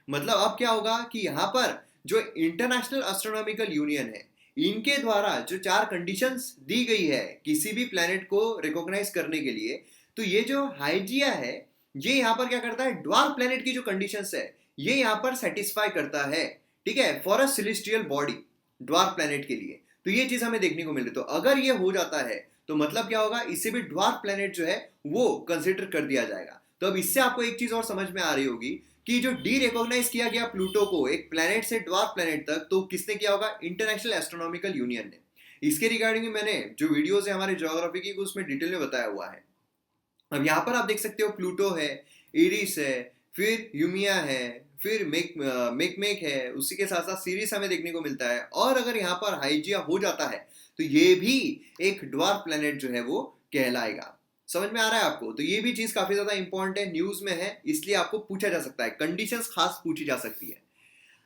Speaker 1: मतलब अब क्या होगा कि यहाँ पर जो इंटरनेशनल एस्ट्रोनॉमिकल यूनियन है इनके द्वारा जो 4 कंडीशंस दी गई है किसी भी प्लैनेट को रिकॉग्नाइज करने के लिए, तो ये जो हाइजिया है ये यहाँ पर क्या करता है, ड्वार्फ प्लैनेट की जो कंडीशंस है ये यहाँ पर सेटिस्फाई करता है, ठीक है, for a celestial body, dwarf planet के लिए। तो ये चीज हमें देखने को मिल रही। तो अगर ये हो जाता है तो मतलब क्या होगा, इसे भी ड्वार्फ प्लैनेट जो है वो कंसिडर कर दिया जाएगा। तो अब इससे आपको एक चीज और समझ में आ रही होगी कि जो डी रिकॉग्नाइज किया गया प्लूटो को एक प्लैनेट से ड्वार्फ प्लैनेट तक, तो किसने किया होगा, इंटरनेशनल एस्ट्रोनॉमिकल यूनियन ने। इसके रिगार्डिंग मैंने जो वीडियोस है हमारे ज्योग्राफी की उसमें डिटेल में बताया हुआ है। अब यहाँ पर आप देख सकते हो प्लूटो है, इरिस है, फिर यूमिया है, फिर मेक है, उसी के साथ साथ सीरीज हमें देखने को मिलता है। और अगर यहाँ पर हाइजिया हो जाता है तो ये भी एक ड्वार्फ प्लैनेट जो है वो कहलाएगा। समझ में आ रहा है आपको। तो ये भी चीज काफी ज्यादा इंपॉर्टेंट है, न्यूज में है, इसलिए आपको पूछा जा सकता है, कंडीशंस खास पूछी जा सकती है।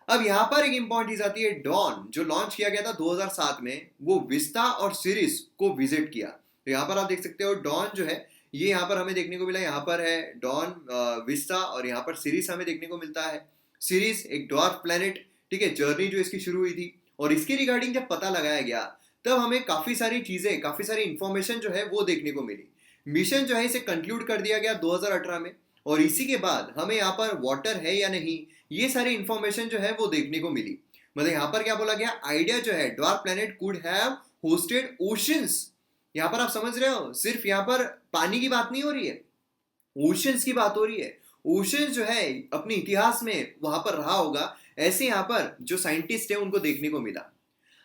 Speaker 1: अब यहाँ पर एक इंपॉर्टेंट चीज आती है, डॉन जो लॉन्च किया गया था 2007 में, वो विस्टा और सीरीज को विजिट किया। तो यहाँ पर आप देख सकते हो डॉन जो है ये यहाँ पर हमें देखने को मिला, यहाँ पर है डॉन, विस्टा, और यहाँ पर सीरीज हमें देखने को मिलता है। सीरीज एक ड्वार्फ प्लैनेट, ठीक है, जर्नी जो इसकी शुरू हुई थी। और इसके रिगार्डिंग जब पता लगाया गया तब हमें काफी सारी चीजें, काफी सारी इंफॉर्मेशन जो है वो देखने को मिली। मिशन जो है इसे कंक्लूड कर दिया गया 2018 में, और इसी के बाद हमें यहाँ पर वाटर है या नहीं ये सारी इंफॉर्मेशन जो है वो देखने को मिली। मतलब यहाँ पर क्या बोला गया, आइडिया जो है dwarf planet could have hosted oceans. यहाँ पर आप समझ रहे हो, सिर्फ यहाँ पर पानी की बात नहीं हो रही है, ओशंस की बात हो रही है। ओशंस जो है अपने इतिहास में वहां पर रहा होगा, ऐसे यहाँ पर जो साइंटिस्ट है उनको देखने को मिला।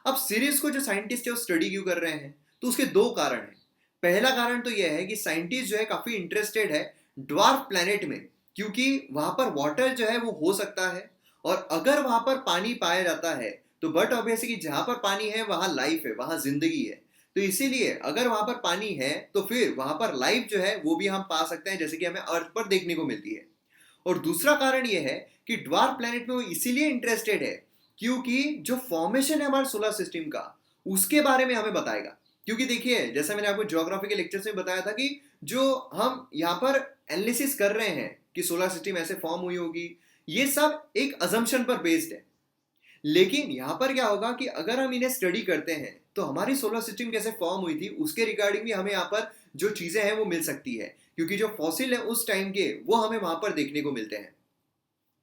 Speaker 1: अब सीरीज को जो साइंटिस्ट है वो स्टडी क्यों कर रहे हैं, तो उसके 2 कारण हैं। पहला कारण तो यह है कि साइंटिस्ट जो है काफी इंटरेस्टेड है ड्वार्फ प्लैनेट में, क्योंकि वहां पर वाटर जो है वो हो सकता है, और अगर वहां पर पानी पाया जाता है तो बट ऑब्वियसली कि जहां पर पानी है वहां लाइफ है, वहां जिंदगी है। तो इसीलिए अगर वहां पर पानी है तो फिर वहां पर लाइफ जो है वो भी हम पा सकते हैं, जैसे कि हमें अर्थ पर देखने को मिलती है। और दूसरा कारण यह है कि ड्वार्फ प्लैनेट में वो इसीलिए इंटरेस्टेड है क्योंकि जो फॉर्मेशन है हमारे सोलर सिस्टम का उसके बारे में हमें बताएगा। क्योंकि देखिए जैसा मैंने आपको ज्योग्राफी के लेक्चर्स में बताया था कि जो हम यहाँ पर एनालिसिस कर रहे हैं कि सोलर सिस्टम ऐसे फॉर्म हुई होगी, ये सब एक अजम्पशन पर बेस्ड है। लेकिन यहां पर क्या होगा कि अगर हम इन्हें स्टडी करते हैं तो हमारी सोलर सिस्टम कैसे फॉर्म हुई थी उसके रिगार्डिंग भी हमें यहाँ पर जो चीजें हैं वो मिल सकती है, क्योंकि जो फॉसिल है उस टाइम के वो हमें वहां पर देखने को मिलते हैं।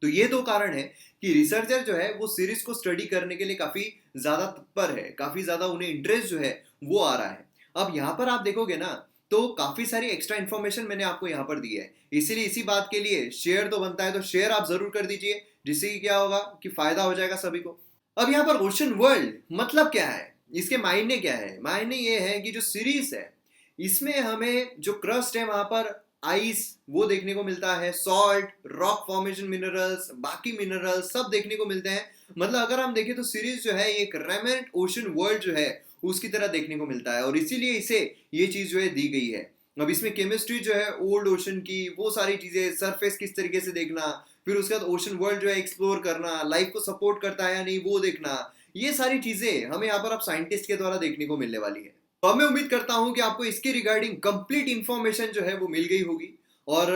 Speaker 1: तो ये 2 कारण है कि रिसर्चर जो है वो सीरीज को स्टडी करने के लिए काफी ज्यादा तत्पर है, काफी ज्यादा उन्हें इंटरेस्ट जो है वो आ रहा है। अब यहाँ पर आप देखोगे ना तो काफी सारी एक्स्ट्रा इन्फॉर्मेशन मैंने आपको यहाँ पर दी है, इसीलिए इसी बात के लिए शेयर तो बनता है, तो शेयर आप जरूर कर दीजिए, जिससे कि क्या होगा कि फायदा हो जाएगा सभी को। अब यहाँ पर ओशन वर्ल्ड मतलब क्या है, इसके मायने क्या है? मायने ये है कि जो सीरीज है इसमें हमें जो क्रस्ट है वहां पर आइस वो देखने को मिलता है, सॉल्ट, रॉक फॉर्मेशन मिनरल्स, बाकी मिनरल्स सब देखने को मिलते हैं। मतलब अगर हम देखें तो सीरीज जो है एक रेमेंट ओशन वर्ल्ड जो है उसकी तरह देखने को मिलता है, और इसीलिए इसे ये चीज जो है दी गई है। अब इसमें केमिस्ट्री जो है ओल्ड ओशन की, वो सारी चीजें, सरफेस किस तरीके से देखना, फिर उसके बाद ओशन वर्ल्ड जो है एक्सप्लोर करना, लाइफ को सपोर्ट करता है या नहीं वो देखना, ये सारी चीजें हमें यहाँ पर अब साइंटिस्ट के द्वारा देखने को मिलने वाली है। तो मैं उम्मीद करता हूं कि आपको इसके रिगार्डिंग कंप्लीट इंफॉर्मेशन जो है वो मिल गई होगी, और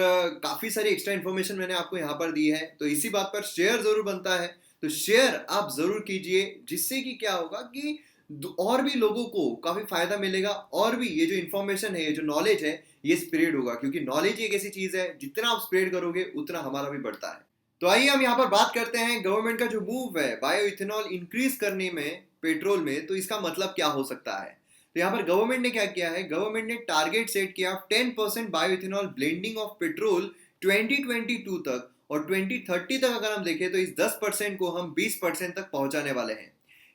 Speaker 1: काफी सारी एक्स्ट्रा इंफॉर्मेशन मैंने आपको यहाँ पर दी है। तो इसी बात पर शेयर जरूर बनता है, तो शेयर आप जरूर कीजिए, जिससे कि क्या होगा कि और भी लोगों को काफी फायदा मिलेगा, और भी ये जो इंफॉर्मेशन है, ये जो नॉलेज है, ये स्प्रेड होगा, क्योंकि नॉलेज एक ऐसी चीज है जितना आप स्प्रेड करोगे उतना हमारा भी बढ़ता है। तो आइए हम यहाँ पर बात करते हैं गवर्नमेंट का जो मूव है बायो इथेनॉल इंक्रीज करने में पेट्रोल में, तो इसका मतलब क्या हो सकता है। तो यहाँ पर गवर्नमेंट ने क्या किया है, गवर्नमेंट ने टारगेट सेट किया 10% bio ethanol blending of petrol 2022 तक, और 2030 तक अगर हम देखें तो इस 10% को हम 20% तक पहुंचाने वाले हैं।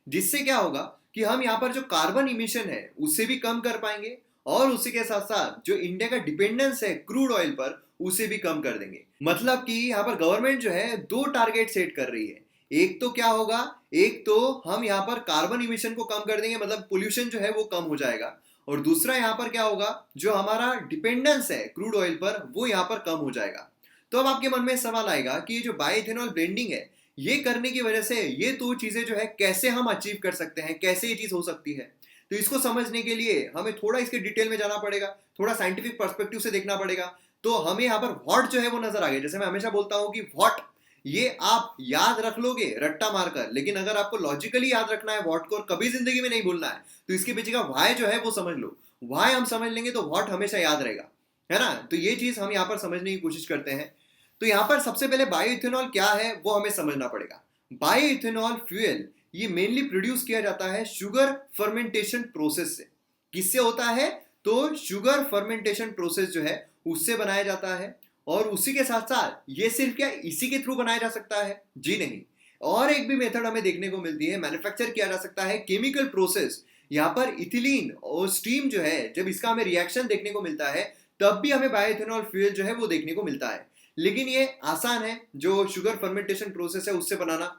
Speaker 1: जिससे क्या होगा कि हम यहाँ पर जो कार्बन इमिशन है उसे भी कम कर पाएंगे, और उसी के साथ साथ जो इंडिया का डिपेंडेंस है क्रूड ऑयल पर उसे भी कम कर देंगे। मतलब कि यहाँ पर गवर्नमेंट जो है दो टारगेट सेट कर रही है। एक तो क्या होगा, एक तो हम यहाँ पर कार्बन इमिशन को कम कर देंगे, मतलब पोल्यूशन जो है वो कम हो जाएगा, और दूसरा यहाँ पर क्या होगा, जो हमारा डिपेंडेंस है क्रूड ऑयल पर वो यहाँ पर कम हो जाएगा। तो अब आपके मन में सवाल आएगा कि ये जो बायोइथेनॉल ब्लेंडिंग है ये करने की वजह से ये दो चीजें जो है कैसे हम अचीव कर सकते हैं, कैसे ये चीज हो सकती है। तो इसको समझने के लिए हमें थोड़ा इसके डिटेल में जाना पड़ेगा, थोड़ा साइंटिफिक पर्सपेक्टिव से देखना पड़ेगा। तो हमें यहाँ पर व्हाट जो है वो नजर आ गया। जैसे मैं हमेशा बोलता हूँ कि व्हाट ये आप याद रख लोगे रट्टा मारकर, लेकिन अगर आपको लॉजिकली याद रखना है व्हाट को, और कभी जिंदगी में नहीं भूलना है, तो इसके पीछे का व्हाई जो है वो समझ लो। व्हाई हम समझ लेंगे तो व्हाट हमेशा याद रहेगा, है ना। तो ये चीज हम यहाँ पर समझने की कोशिश करते हैं। तो यहाँ पर सबसे पहले बायोइथेनॉल क्या है वो हमें समझना पड़ेगा। बायोइथेनॉल फ्यूल ये मेनली प्रोड्यूस किया जाता है शुगर फर्मेंटेशन प्रोसेस से। किससे होता है, तो शुगर फर्मेंटेशन प्रोसेस जो है उससे बनाया जाता है। और उसी के साथ साथ ये सिर्फ क्या इसी के थ्रू बनाया जा सकता है, जी नहीं, और एक भी मेथड हमें देखने को मिलती है, मैन्युफैक्चर किया जा सकता है केमिकल प्रोसेस। यहाँ पर इथिलीन और स्टीम जो है जब इसका हमें रिएक्शन देखने को मिलता है तब भी हमें बायोइथेनॉल फ्यूल जो है वो देखने को मिलता है। लेकिन ये आसान है जो शुगर फर्मेंटेशन प्रोसेस है उससे बनाना।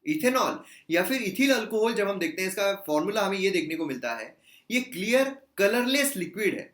Speaker 1: इथेनॉल या फिर इथिल अल्कोहल जब हम देखते हैं इसका फॉर्मूला हमें ये देखने को मिलता है, ये क्लियर कलरलेस लिक्विड है,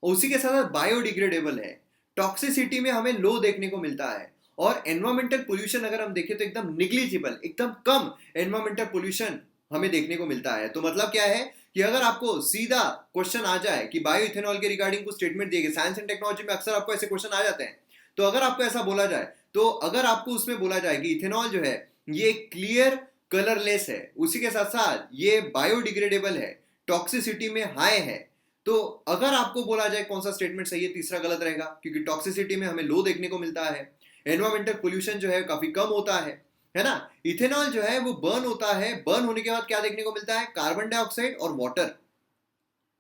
Speaker 1: और उसी के साथ बायोडिग्रेडेबल है, टॉक्सिसिटी में हमें लो देखने को मिलता है, और एनवायरमेंटल पोल्यूशन अगर हम देखें तो एकदम निग्लिजिबल, एकदम कम एनवायरमेंटल पोल्यूशन हमें देखने को मिलता है। तो मतलब क्या है कि अगर आपको सीधा क्वेश्चन आ जाए कि बायो इथेनॉल के रिगार्डिंग कुछ स्टेटमेंट दिए गए, साइंस एंड टेक्नोलॉजी में अक्सर आपको ऐसे क्वेश्चन आ जाते हैं, तो अगर आपको ऐसा बोला जाए, तो अगर आपको उसमें बोला जाए कि इथेनॉल जो है ये क्लियर कलरलेस है, उसी के साथ साथ ये बायोडिग्रेडेबल है, टॉक्सिसिटी में हाई है, तो अगर आपको बोला जाए कौन सा स्टेटमेंट सही है, तीसरा गलत रहेगा, क्योंकि टॉक्सिसिटी में हमें लो देखने को मिलता है, एनवायरमेंटल पोल्यूशन जो है काफी कम होता है ना। इथेनॉल जो है वो बर्न होता है, बर्न होने के बाद क्या देखने को मिलता है, कार्बन डाइऑक्साइड और वाटर।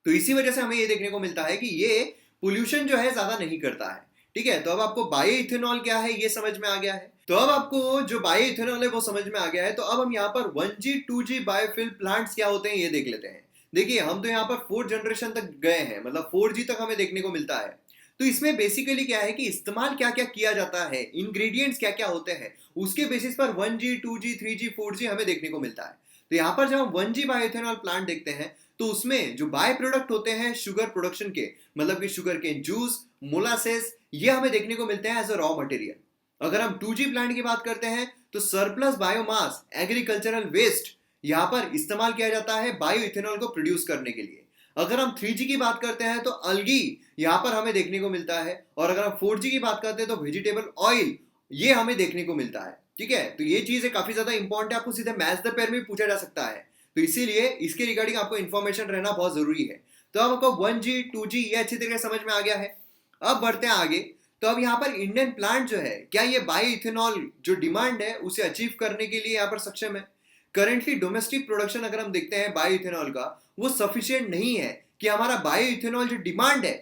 Speaker 1: तो इसी वजह से हमें ये देखने को मिलता है कि ये पोल्यूशन जो है ज्यादा नहीं करता है। ठीक है, तो अब आपको बायो इथेनॉल क्या है ये समझ में आ गया है। तो अब आपको जो बायो इथेनॉल है वो समझ में आ गया है। तो अब हम यहाँ पर 1G 2G बायोफ्यूल प्लांट्स क्या होते हैं ये देख लेते हैं। देखिए हम तो यहाँ पर 4th जनरेशन तक गए हैं, मतलब 4G तक हमें देखने को मिलता है। तो इसमें बेसिकली क्या है कि इस्तेमाल क्या क्या किया जाता है, इंग्रेडिएंट्स क्या क्या होते हैं, उसके बेसिस पर 1G 2G 3G 4G हमें देखने को मिलता है। तो यहाँ पर जब हम 1G बायोइथेनॉल प्लांट देखते हैं तो उसमें जो बाय प्रोडक्ट होते हैं शुगर प्रोडक्शन के, मतलब कि शुगर के जूस, मोलासेस, ये हमें देखने को मिलते हैं एज अ रॉ मटेरियल। अगर हम 2G प्लांट की बात करते हैं तो सरप्लस बायोमास, एग्रीकल्चरल वेस्ट यहाँ पर इस्तेमाल किया जाता है बायो इथेनॉल को प्रोड्यूस करने के लिए। अगर हम 3G की बात करते हैं तो अलगी यहाँ पर हमें देखने को मिलता है, और अगर हम 4G की बात करते हैं तो वेजिटेबल ऑयल ये हमें देखने को मिलता है। ठीक है, तो ये चीज काफी ज्यादा इंपॉर्टेंट है, आपको सीधे मैच द पेयर में पूछा जा सकता है, तो इसीलिए इसके रिगार्डिंग आपको इन्फॉर्मेशन रहना बहुत जरूरी है। तो अब आपको 1G 2G ये अच्छी तरीके से समझ में आ गया है। अब बढ़ते हैं आगे। तो अब यहाँ पर इंडियन प्लांट जो है क्या ये बायो इथेनॉल जो डिमांड है उसे अचीव करने के लिए यहाँ पर सक्षम है। करेंटली डोमेस्टिक प्रोडक्शन अगर हम देखते हैं बायो इथेनॉल का वो सफिशिएंट नहीं है कि हमारा बायो इथेनॉल जो डिमांड है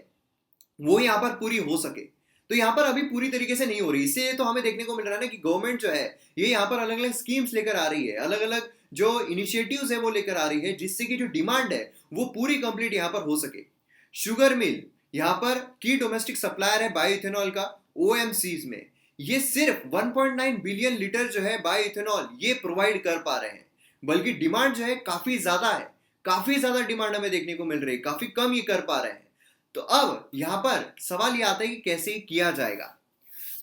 Speaker 1: वो यहाँ पर पूरी हो सके। तो यहाँ पर अभी पूरी तरीके से नहीं हो रही। इससे तो हमें देखने को मिल रहा है ना कि गवर्नमेंट जो है ये यहाँ पर अलग अलग स्कीम्स लेकर आ रही है, अलग अलग जो इनिशिएटिव्स है वो लेकर आ रही है, जिससे कि जो डिमांड है वो पूरी कंप्लीट यहाँ पर हो सके। शुगर मिल यहाँ पर की डोमेस्टिक सप्लायर है बायो इथेनॉल का ओएमसीज में, ये सिर्फ 1.9 बिलियन लीटर जो है बायो इथेनॉल ये प्रोवाइड कर पा रहे हैं, बल्कि डिमांड जो है काफी ज्यादा है, काफी ज्यादा डिमांड हमें देखने को मिल रही है, काफी कम ये कर पा रहे हैं। तो अब यहां पर सवाल ये आता है कि कैसे किया जाएगा।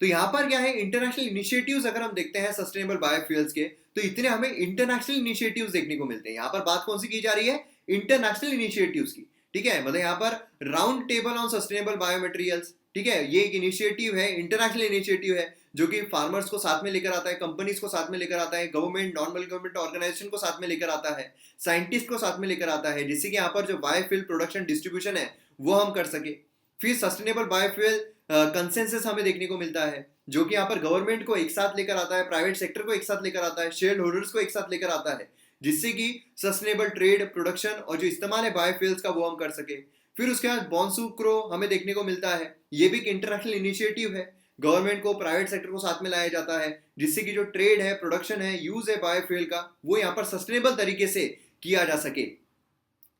Speaker 1: तो यहां पर क्या है, इंटरनेशनल इनिशिएटिव्स अगर हम देखते हैं सस्टेनेबल बायोफ्यूल्स के, तो इतने हमें इंटरनेशनल इनिशिएटिव्स देखने को मिलते हैं। यहां पर बात कौन सी की जा रही है, इंटरनेशनल इनिशिएटिव्स की, ठीक है। मतलब यहाँ पर round table on sustainable biomaterials, ठीक है, ये एक इनिशिएटिव है, इंटरनेशनल इनिशिएटिव है, जो कि फार्मर्स को साथ में लेकर आता है, कंपनीज को साथ में लेकर आता है, गवर्नमेंट नॉन गवर्नमेंट ऑर्गेनाइजेशन को साथ में लेकर आता है, साइंटिस्ट को साथ में लेकर आता है, जिससे कि यहाँ पर जो बायोफ्यूल प्रोडक्शन डिस्ट्रीब्यूशन है वो हम कर सके। फिर सस्टेनेबल बायोफ्यूल कंसेंसस हमें देखने को मिलता है, जो कि यहाँ पर गवर्नमेंट को एक साथ लेकर आता है, प्राइवेट सेक्टर को एक साथ लेकर आता है, शेयर होल्डर्स को एक साथ लेकर आता है, जिससे कि सस्टेनेबल ट्रेड, प्रोडक्शन और जो इस्तेमाल है बायोफ्यूल्स का वो हम कर सके। फिर उसके बाद बॉन्सूक्रो हमें देखने को मिलता है, ये भी एक इंटरनेशनल इनिशिएटिव है, गवर्नमेंट को प्राइवेट सेक्टर को साथ में लाया जाता है, जिससे कि जो ट्रेड है, प्रोडक्शन है, यूज है बायोफ्यूल का वो यहाँ पर सस्टेनेबल तरीके से किया जा सके।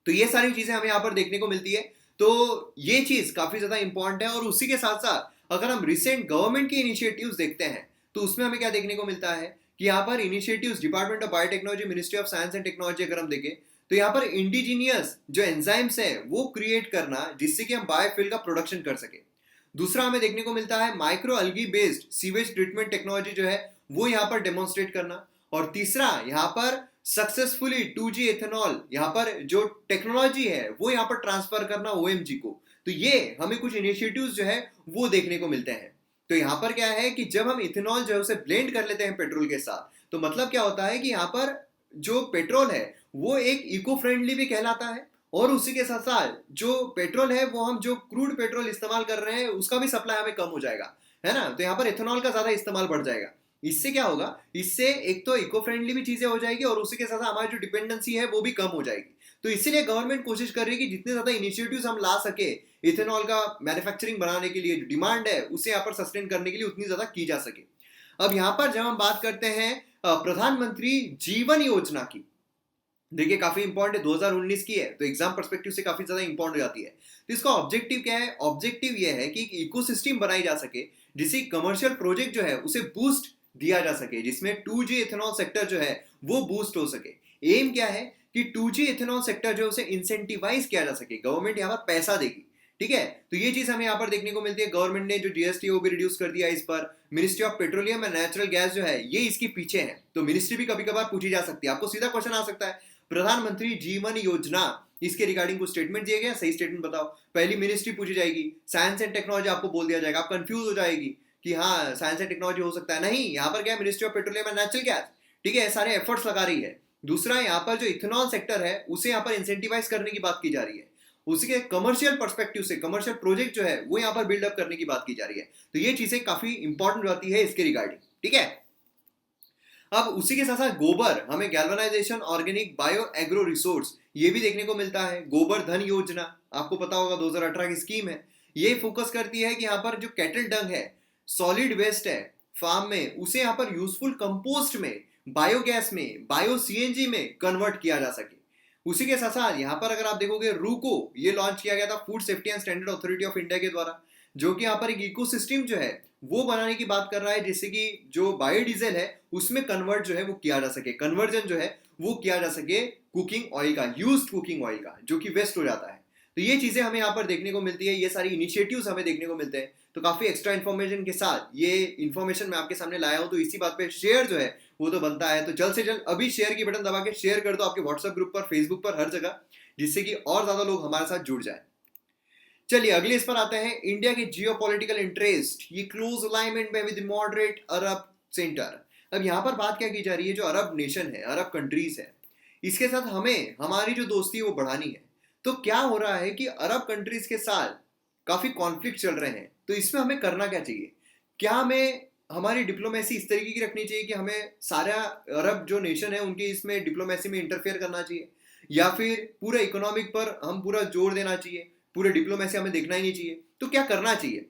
Speaker 1: तो ये सारी चीजें हमें यहाँ पर देखने को मिलती है। तो ये चीज काफी ज्यादा इंपॉर्टेंट है। और उसी के साथ साथ अगर हम रिसेंट गवर्नमेंट के इनिशिएटिव्स देखते हैं तो उसमें हमें क्या देखने को मिलता है कि यहाँ पर initiatives department of biotechnology, ministry of science and technology अगर हम देखें तो यहाँ पर इंडिजीनियस जो एंजाइम्स है वो क्रिएट करना, जिससे कि हम बायोफ्यूल का प्रोडक्शन कर सके। दूसरा हमें देखने को मिलता है micro algae based sewage treatment technology जो है वो यहाँ पर डेमोन्स्ट्रेट करना। और तीसरा यहाँ पर सक्सेसफुली 2G एथेनॉल यहाँ पर जो टेक्नोलॉजी है वो यहाँ पर ट्रांसफर करना OMG को। तो ये हमें कुछ इनिशिएटिव्स जो है वो देखने को मिलते हैं। तो यहाँ पर क्या है कि जब हम इथेनॉल जो है उसे ब्लेंड कर लेते हैं पेट्रोल के साथ, तो मतलब क्या होता है कि यहाँ पर जो पेट्रोल है वो एक इको फ्रेंडली भी कहलाता है, और उसी के साथ साथ जो पेट्रोल है वो हम जो क्रूड पेट्रोल इस्तेमाल कर रहे हैं उसका भी सप्लाई हमें कम हो जाएगा, है ना। तो यहाँ पर इथेनॉल का ज्यादा इस्तेमाल बढ़ जाएगा। इससे क्या होगा, इससे एक तो इको फ्रेंडली भी चीजें हो जाएगी और उसी के साथ हमारी जो डिपेंडेंसी है वो भी कम हो जाएगी। तो इसीलिए गवर्नमेंट कोशिश कर रही है कि जितने ज्यादा इनिशिएटिव्स हम ला सके इथेनॉल का मैन्युफैक्चरिंग बनाने के लिए, जो डिमांड है उसे यहाँ पर सस्टेन करने के लिए उतनी ज्यादा की जा सके। अब यहाँ पर जब हम बात करते हैं प्रधानमंत्री जीवन योजना की, देखिए काफी इंपॉर्टेंट है, 2019 की है, तो एग्जाम पर्सपेक्टिव से काफी ज्यादा इंपॉर्टेंट हो जाती है। तो इसका ऑब्जेक्टिव क्या है, ऑब्जेक्टिव ये है कि एक इकोसिस्टम बनाई जा सके जिससे कमर्शियल प्रोजेक्ट जो है उसे बूस्ट दिया जा सके, जिसमें 2G इथेनॉल सेक्टर जो है वो बूस्ट हो सके। एम क्या है कि 2G इथेनॉल सेक्टर जो है उसे इंसेंटिवाइज किया जा सके, गवर्नमेंट यहाँ पर पैसा देगी, ठीक है। तो ये चीज हमें यहाँ पर देखने को मिलती है। गवर्नमेंट ने जो जीएसटी वो भी रिड्यूस कर दिया इस पर। Ministry of petroleum and natural gas जो है ये इसके पीछे है, तो मिनिस्ट्री भी कभी कभार पूछी जा सकती है। आपको सीधा क्वेश्चन आ सकता है प्रधानमंत्री जीवन योजना, इसके रिगार्डिंग कुछ स्टेटमेंट दिए गए, सही स्टेटमेंट बताओ। पहली मिनिस्ट्री पूछी जाएगी, साइंस एंड टेक्नोलॉजी आपको बोल दिया जाएगा, आप कंफ्यूज हो जाएगी कि हाँ साइंस एंड टेक्नोलॉजी हो सकता है, नहीं, यहाँ पर क्या है, ministry of petroleum and natural gas, ठीक है, सारे एफर्ट्स लगा रही है। दूसरा यहाँ पर जो इथेनॉल सेक्टर है उसे यहाँ पर इंसेंटिवाइज करने की बात की जा रही है, उसके कमर्शियल पर्सपेक्टिव से कमर्शियल प्रोजेक्ट जो है वो यहाँ पर बिल्डअप करने की बात की जा रही है। तो ये चीजें काफी इंपॉर्टेंट रहती है इसके रिगार्डिंग, ठीक है। अब उसी के साथ साथ गोबर, हमें galvanisation organic bio agro resource ये भी देखने को मिलता है। गोबर धन योजना आपको पता होगा 2018 की स्कीम है, ये फोकस करती है कि यहाँ पर जो कैटल डंग है, सॉलिड वेस्ट है फार्म में, उसे यहाँ पर यूजफुल कंपोस्ट में, बायोगैस में, बायो सीएनजी में कन्वर्ट किया जा सके। उसी के साथ साथ यहाँ पर अगर आप देखोगे रूको ये लॉन्च किया गया था food safety and standard authority of India के द्वारा, जो कि यहाँ पर एक इकोसिस्टम जो है वो बनाने की बात कर रहा है, जिससे कि जो बायोडीजल है उसमें कन्वर्ट जो है वो किया जा सके, कन्वर्जन जो है वो किया जा सके कुकिंग ऑयल का, यूज्ड कुकिंग ऑयल का, जो कि वेस्ट हो जाता है। तो ये चीजें हमें यहाँ पर देखने को मिलती है, ये सारी इनिशिएटिव्स हमें देखने को मिलते हैं। तो काफी एक्स्ट्रा इन्फॉर्मेशन के साथ ये इन्फॉर्मेशन मैं आपके सामने लाया हूँ, तो इसी बात पे शेयर जो है वो तो बनता है। तो जल्द से जल्द अभी शेयर की बटन दबा के शेयर कर दो आपके व्हाट्सएप ग्रुप पर, फेसबुक पर, हर जगह, जिससे कि और ज्यादा लोग हमारे साथ जुड़ जाए। चलिए अगले इस पर आते हैं, इंडिया के जियोपॉलिटिकल इंटरेस्ट, ये क्लोज अलाइनमेंट में विद मॉडरेट अरब सेंटर। अब यहाँ पर बात क्या की जा रही है, जो अरब नेशन है, अरब कंट्रीज है, इसके साथ हमें हमारी जो दोस्ती है वो बढ़ानी है। तो क्या हो रहा है कि अरब कंट्रीज के साथ काफी कॉन्फ्लिक्ट चल रहे हैं, तो इसमें हमें करना क्या चाहिए, क्या हमें हमारी डिप्लोमेसी इस तरीके की रखनी चाहिए कि हमें सारा अरब जो नेशन है उनकी इसमें डिप्लोमेसी में इंटरफेयर करना चाहिए, या फिर पूरे इकोनॉमिक पर हम पूरा जोर देना चाहिए, पूरे डिप्लोमेसी हमें देखना ही नहीं चाहिए, तो क्या करना चाहिए?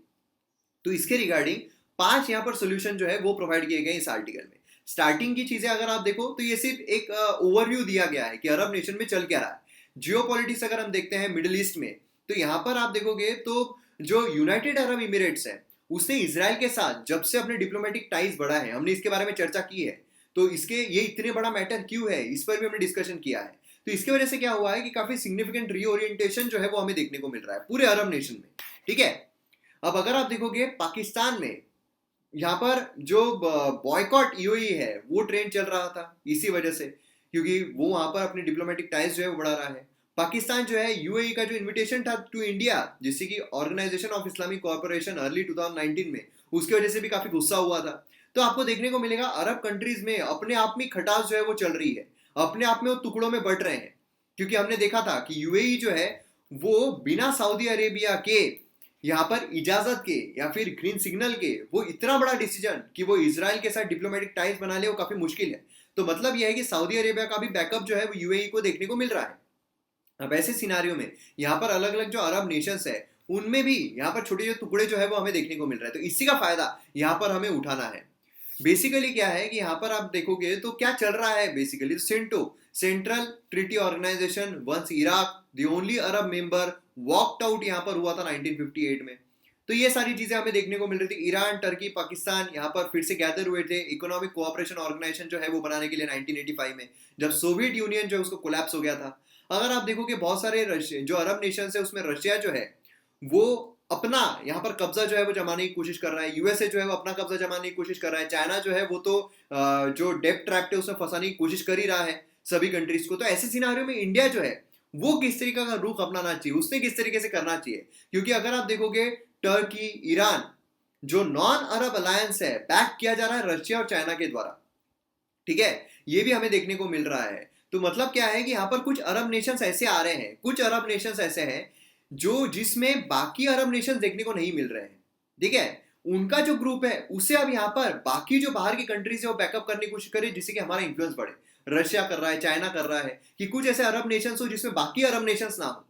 Speaker 1: तो इसके रिगार्डिंग 5 यहाँ पर सोल्यूशन जो है वो प्रोवाइड किए गए इस आर्टिकल में। स्टार्टिंग की चीजें अगर आप देखो तो ये सिर्फ एक ओवरव्यू दिया गया है कि अरब नेशन में चल क्या रहा है। जियोपॉलिटिक्स अगर हम देखते हैं मिडिल ईस्ट में, तो यहाँ पर आप देखोगे तो जो यूनाइटेड अरब इमिरेट्स है उसने इसराइल के साथ जब से अपने डिप्लोमेटिक टाइज बढ़ा है, हमने इसके बारे में चर्चा की है। तो इसके ये इतने बड़ा मैटर क्यों है इस पर भी हमने डिस्कशन किया है। तो इसकी वजह से क्या हुआ है कि काफी सिग्निफिकेंट रीओरिएंटेशन जो है वो हमें देखने को मिल रहा है पूरे अरब नेशन में। ठीक है, अब अगर आप देखोगे पाकिस्तान में यहाँ पर जो बॉयकॉट यूएई है वो ट्रेंड चल रहा था इसी वजह से, क्योंकि वो वहां पर अपनी डिप्लोमेटिक टाइज जो है वो बढ़ा रहा है। पाकिस्तान जो है यूएई का जो इनविटेशन था टू इंडिया, जिससे कि Organisation of Islamic Cooperation early 2019 में, उसकी वजह से भी काफी गुस्सा हुआ था। तो आपको देखने को मिलेगा अरब कंट्रीज में अपने आप में खटास जो है वो चल रही है, अपने आप में वो टुकड़ों में बढ़ रहे हैं। क्योंकि हमने देखा था कि यूएई जो है वो बिना सऊदी अरेबिया के यहाँ पर इजाजत के या फिर ग्रीन सिग्नल के वो इतना बड़ा डिसीजन कि वो इजराइल के साथ डिप्लोमेटिक टाइज बना ले वो काफी मुश्किल है। तो मतलब यह है कि सऊदी अरेबिया का भी बैकअप जो है वो यूएई को देखने को मिल रहा है। अब ऐसे सिनारियों में यहाँ पर अलग अलग जो अरब नेशंस है उनमें भी यहाँ पर छोटे छोटे टुकड़े जो है वो हमें देखने को मिल रहा है। तो इसी का फायदा यहाँ पर हमें उठाना है। बेसिकली क्या है कि यहाँ पर आप देखोगे तो क्या चल रहा है basically, CENTO central treaty organisation once Iraq the only Arab member walked out यहाँ पर हुआ था 1958 में। तो ये सारी चीजें हमें देखने को मिल रही थी। ईरान, टर्की, पाकिस्तान यहाँ पर फिर से गैदर हुए थे इकोनॉमिक कोऑपरेशन ऑर्गेनाइजेशन जो है वो बनाने के लिए 1985 में, जब सोवियत यूनियन जो है उसको कोलैप्स हो गया था। अगर आप देखोगे बहुत सारे जो अरब नेशन है उसमें रशिया जो है वो अपना यहाँ पर कब्जा जो है वो जमाने की कोशिश कर रहा है, यूएसए जो है वो अपना कब्जा जमाने की कोशिश कर रहा है, चाइना जो है वो तो जो डेब्ट ट्रैप है उसमें फंसाने की कोशिश कर ही रहा है सभी कंट्रीज को। तो ऐसे सिनारियों में इंडिया जो है वो किस तरीके का रुख अपनाना चाहिए, उसने किस तरीके से करना चाहिए। क्योंकि अगर आप देखोगे टर्की, ईरान जो नॉन अरब अलायंस है बैक किया जा रहा है रशिया और चाइना के द्वारा। ठीक है, ये भी हमें देखने को मिल रहा है। तो मतलब क्या है कि यहाँ पर कुछ अरब नेशंस ऐसे आ रहे हैं, कुछ अरब नेशंस ऐसे हैं जो जिसमें बाकी अरब नेशंस देखने को नहीं मिल रहे हैं। ठीक है, उनका जो ग्रुप है उसे अब यहाँ पर बाकी जो बाहर की कंट्रीज है वो बैकअप करने की कोशिश करे जिससे कि हमारा इन्फ्लुएंस बढ़े। रशिया कर रहा है, चाइना कर रहा है कि कुछ ऐसे अरब नेशंस हो जिसमें बाकी अरब नेशंस ना हो,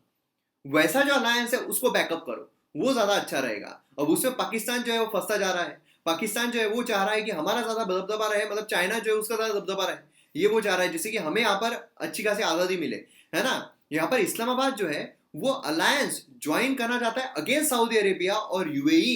Speaker 1: वैसा जो अलायंस है उसको बैकअप करो, वो ज्यादा अच्छा रहेगा। अब उसमें पाकिस्तान जो है वो फंसता जा रहा है। पाकिस्तान जो है वो चाह रहा है कि हमारा ज्यादा दबदबा रहे, मतलब चाइना जो है उसका ज्यादा दबदबा रहे, ये वो चाह रहा है जिससे कि हमें यहाँ पर अच्छी खासी आजादी मिले, है ना। यहाँ पर इस्लामाबाद जो है वो अलायंस ज्वाइन करना चाहता है अगेंस्ट सऊदी अरेबिया और यूएई।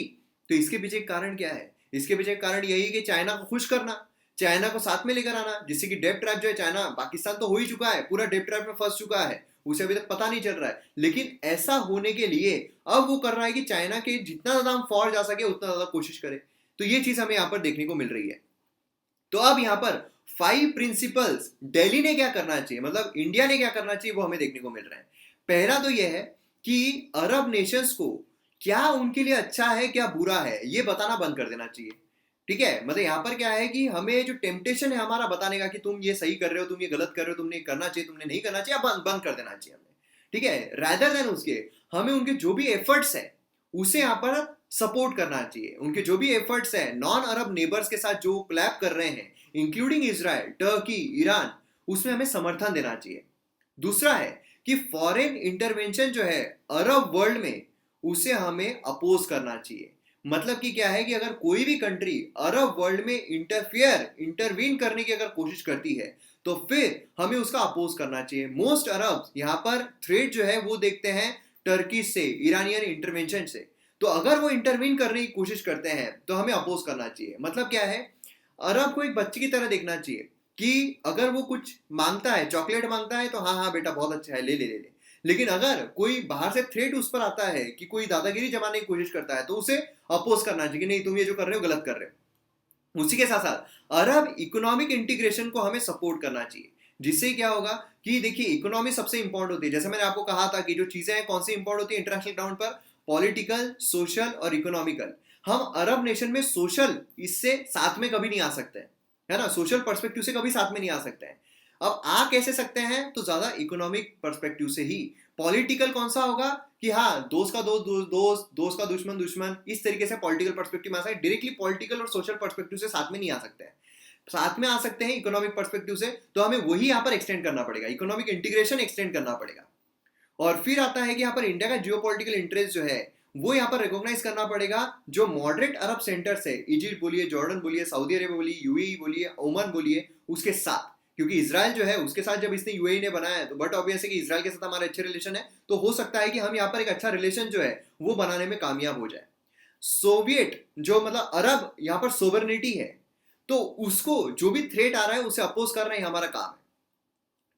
Speaker 1: तो इसके पीछे कारण क्या है? इसके पीछे कारण यही है कि चाइना को खुश करना, चाइना को साथ में लेकर आना, जिससे कि डेब्ट ट्रैप जो है, चाइना पाकिस्तान तो हो ही चुका है, पूरा डेब्ट ट्रैप में फंस चुका है, उसे अभी तक पता नहीं चल रहा है। लेकिन ऐसा होने के लिए अब वो कर रहा है कि चाइना के जितना ज्यादा हम फॉर जा सके उतना ज्यादा कोशिश करे। तो ये चीज हमें यहाँ पर देखने को मिल रही है। तो अब यहाँ पर 5 प्रिंसिपल्स दिल्ली ने क्या करना चाहिए, मतलब इंडिया ने क्या करना चाहिए, वो हमें देखने को मिल रहा है। पहला तो यह है कि अरब नेशंस को क्या उनके लिए अच्छा है क्या बुरा है ये बताना बंद कर देना चाहिए। ठीक है, मतलब यहाँ पर क्या है कि हमें जो टेम्पटेशन है हमारा बताने का कि तुम ये सही कर रहे हो, तुम ये गलत कर रहे हो, तुमने करना चाहिए, तुमने नहीं करना चाहिए, बंद कर देना चाहिए हमें। ठीक है, रादर देन उसके हमें उनके जो भी एफर्ट्स है उसे यहाँ पर सपोर्ट करना चाहिए। उनके जो भी एफर्ट्स है नॉन अरब नेबर्स के साथ जो कोलैब कर रहे हैं इंक्लूडिंग इजराइल, टर्की, ईरान, उसमें हमें समर्थन देना चाहिए। दूसरा है कि फॉरेन इंटरवेंशन जो है अरब वर्ल्ड में उसे हमें अपोज करना चाहिए। मतलब कि क्या है कि अगर कोई भी कंट्री अरब वर्ल्ड में इंटरवीन करने की अगर कोशिश करती है तो फिर हमें उसका अपोज करना चाहिए। मोस्ट अरब यहाँ पर थ्रेट जो है वो देखते हैं टर्की से, ईरानियन इंटरवेंशन से। तो अगर वो इंटरवीन करने की कोशिश करते हैं तो हमें अपोज करना चाहिए। मतलब क्या है, अरब को एक बच्चे की तरह देखना चाहिए कि अगर वो कुछ मांगता है, चॉकलेट मांगता है तो हाँ हाँ बेटा बहुत अच्छा है, ले ले ले ले। लेकिन अगर कोई बाहर से थ्रेट उस पर आता है कि कोई दादागिरी जमाने की कोशिश करता है तो उसे अपोज करना चाहिए कि नहीं तुम ये जो कर रहे हो गलत कर रहे हो। उसी के साथ साथ अरब इकोनॉमिक इंटीग्रेशन को हमें सपोर्ट करना चाहिए, जिससे क्या होगा कि देखिए इकोनॉमी सबसे इंपॉर्टेंट होती है। जैसे मैंने आपको कहा था कि जो चीजें हैं कौन सी इंपॉर्टेंट होती है इंटरनेशनल ग्राउंड पर, पॉलिटिकल, सोशल और इकोनॉमिकल। हम अरब नेशन में सोशल इससे साथ में कभी नहीं आ सकते हैं, है ना, सोशल पर्सपेक्टिव से कभी साथ में नहीं आ सकते हैं। अब आ कैसे सकते हैं, तो ज्यादा इकोनॉमिक पर्सपेक्टिव से ही। पॉलिटिकल कौन सा होगा कि हाँ दोस्त का दोस्त, दोस्त का दुश्मन दुश्मन, इस तरीके से पॉलिटिकल पर्सपेक्टिव में आ सकते हैं। डायरेक्टली पॉलिटिकल और सोशल पर्सपेक्टिव से साथ में नहीं आ सकते हैं। साथ में आ सकते हैं इकोनॉमिक पर्सपेक्टिव से, तो हमें वही यहाँ पर एक्सटेंड करना पड़ेगा, इकोनॉमिक इंटीग्रेशन एक्सटेंड करना पड़ेगा। और फिर आता है कि यहाँ पर इंडिया का जियोपॉलिटिकल इंटरेस्ट जो है वो यहाँ पर रिकॉग्नाइज करना पड़ेगा। जो मॉडरेट अरब सेंटर्स है, इजिप्ट बोलिए, जॉर्डन बोलिए, सऊदी अरेबिया बोलिए, यूएई बोलिए, ओमान बोलिए, उसके साथ, क्योंकि इजराइल जो है उसके साथ जब इसने यूएई ने बनाया है तो बट ऑब्वियस है कि इजराइल के साथ हमारे अच्छे रिलेशन है, तो हो सकता है कि हम यहाँ पर एक अच्छा रिलेशन जो है वो बनाने में कामयाब हो जाए। सोवियत जो मतलब अरब यहाँ पर सोवरेनिटी है, तो उसको जो भी थ्रेट आ रहा है उसे अपोज करना ही हमारा काम है।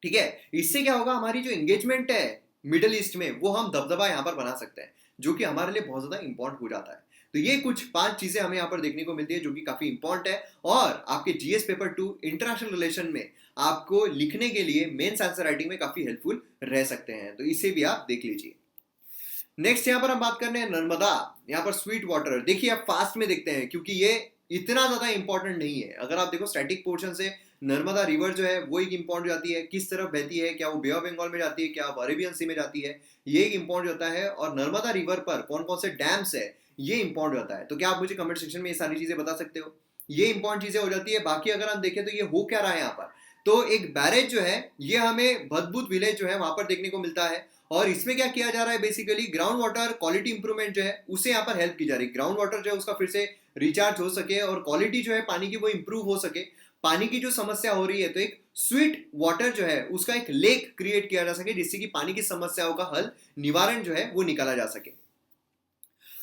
Speaker 1: ठीक है, इससे क्या होगा, हमारी जो एंगेजमेंट है मिडिल ईस्ट में वो हम दबदबा यहाँ पर बना सकते हैं, जो कि हमारे लिए बहुत ज्यादा इंपॉर्टेंट हो जाता है। तो ये कुछ 5 चीजें हमें यहाँ पर देखने को मिलती है जो कि काफी इंपॉर्टेंट है, और आपके जीएस पेपर 2 इंटरनेशनल रिलेशन में आपको लिखने के लिए मेंस आंसर राइटिंग में काफी हेल्पफुल रह सकते हैं, तो इसे भी आप देख लीजिए। नेक्स्ट यहाँ पर हम बात करने हैं नर्मदा, यहाँ पर स्वीट वाटर। देखिए आप फास्ट में देखते हैं क्योंकि ये इतना ज्यादा इंपॉर्टेंट नहीं है। अगर आप देखो स्टैटिक पोर्शन से नर्मदा रिवर जो है वो एक इंपॉर्टेंट जाती है, किस तरफ बहती है, क्या वो बे ऑफ बंगाल में जाती है, क्या अरेबियन सी में जाती है, ये एक इंपॉर्टेंट होता है। और नर्मदा रिवर पर कौन कौन से डैम्स है ये इंपॉर्टेंट होता है। तो क्या आप मुझे कमेंट सेक्शन में ये सारी चीजें बता सकते हो, ये इंपॉर्टेंट चीजें हो जाती है। बाकी अगर हम देखें तो ये हो क्या रहा है यहाँ पर, तो एक बैरेज जो है ये हमें भदभूत विलेज जो है वहां पर देखने को मिलता है, और इसमें क्या किया जा रहा है, basically ground water quality improvement जो है उसे यहाँ पर हेल्प की जा रही है। ग्राउंड वाटर जो है उसका फिर से रिचार्ज हो सके और क्वालिटी जो है पानी की वो इंप्रूव हो सके। पानी की जो समस्या हो रही है तो एक स्वीट वाटर जो है उसका एक लेक क्रिएट किया जा सके, जिससे कि पानी की समस्याओं का हल, निवारण जो है वो निकाला जा सके।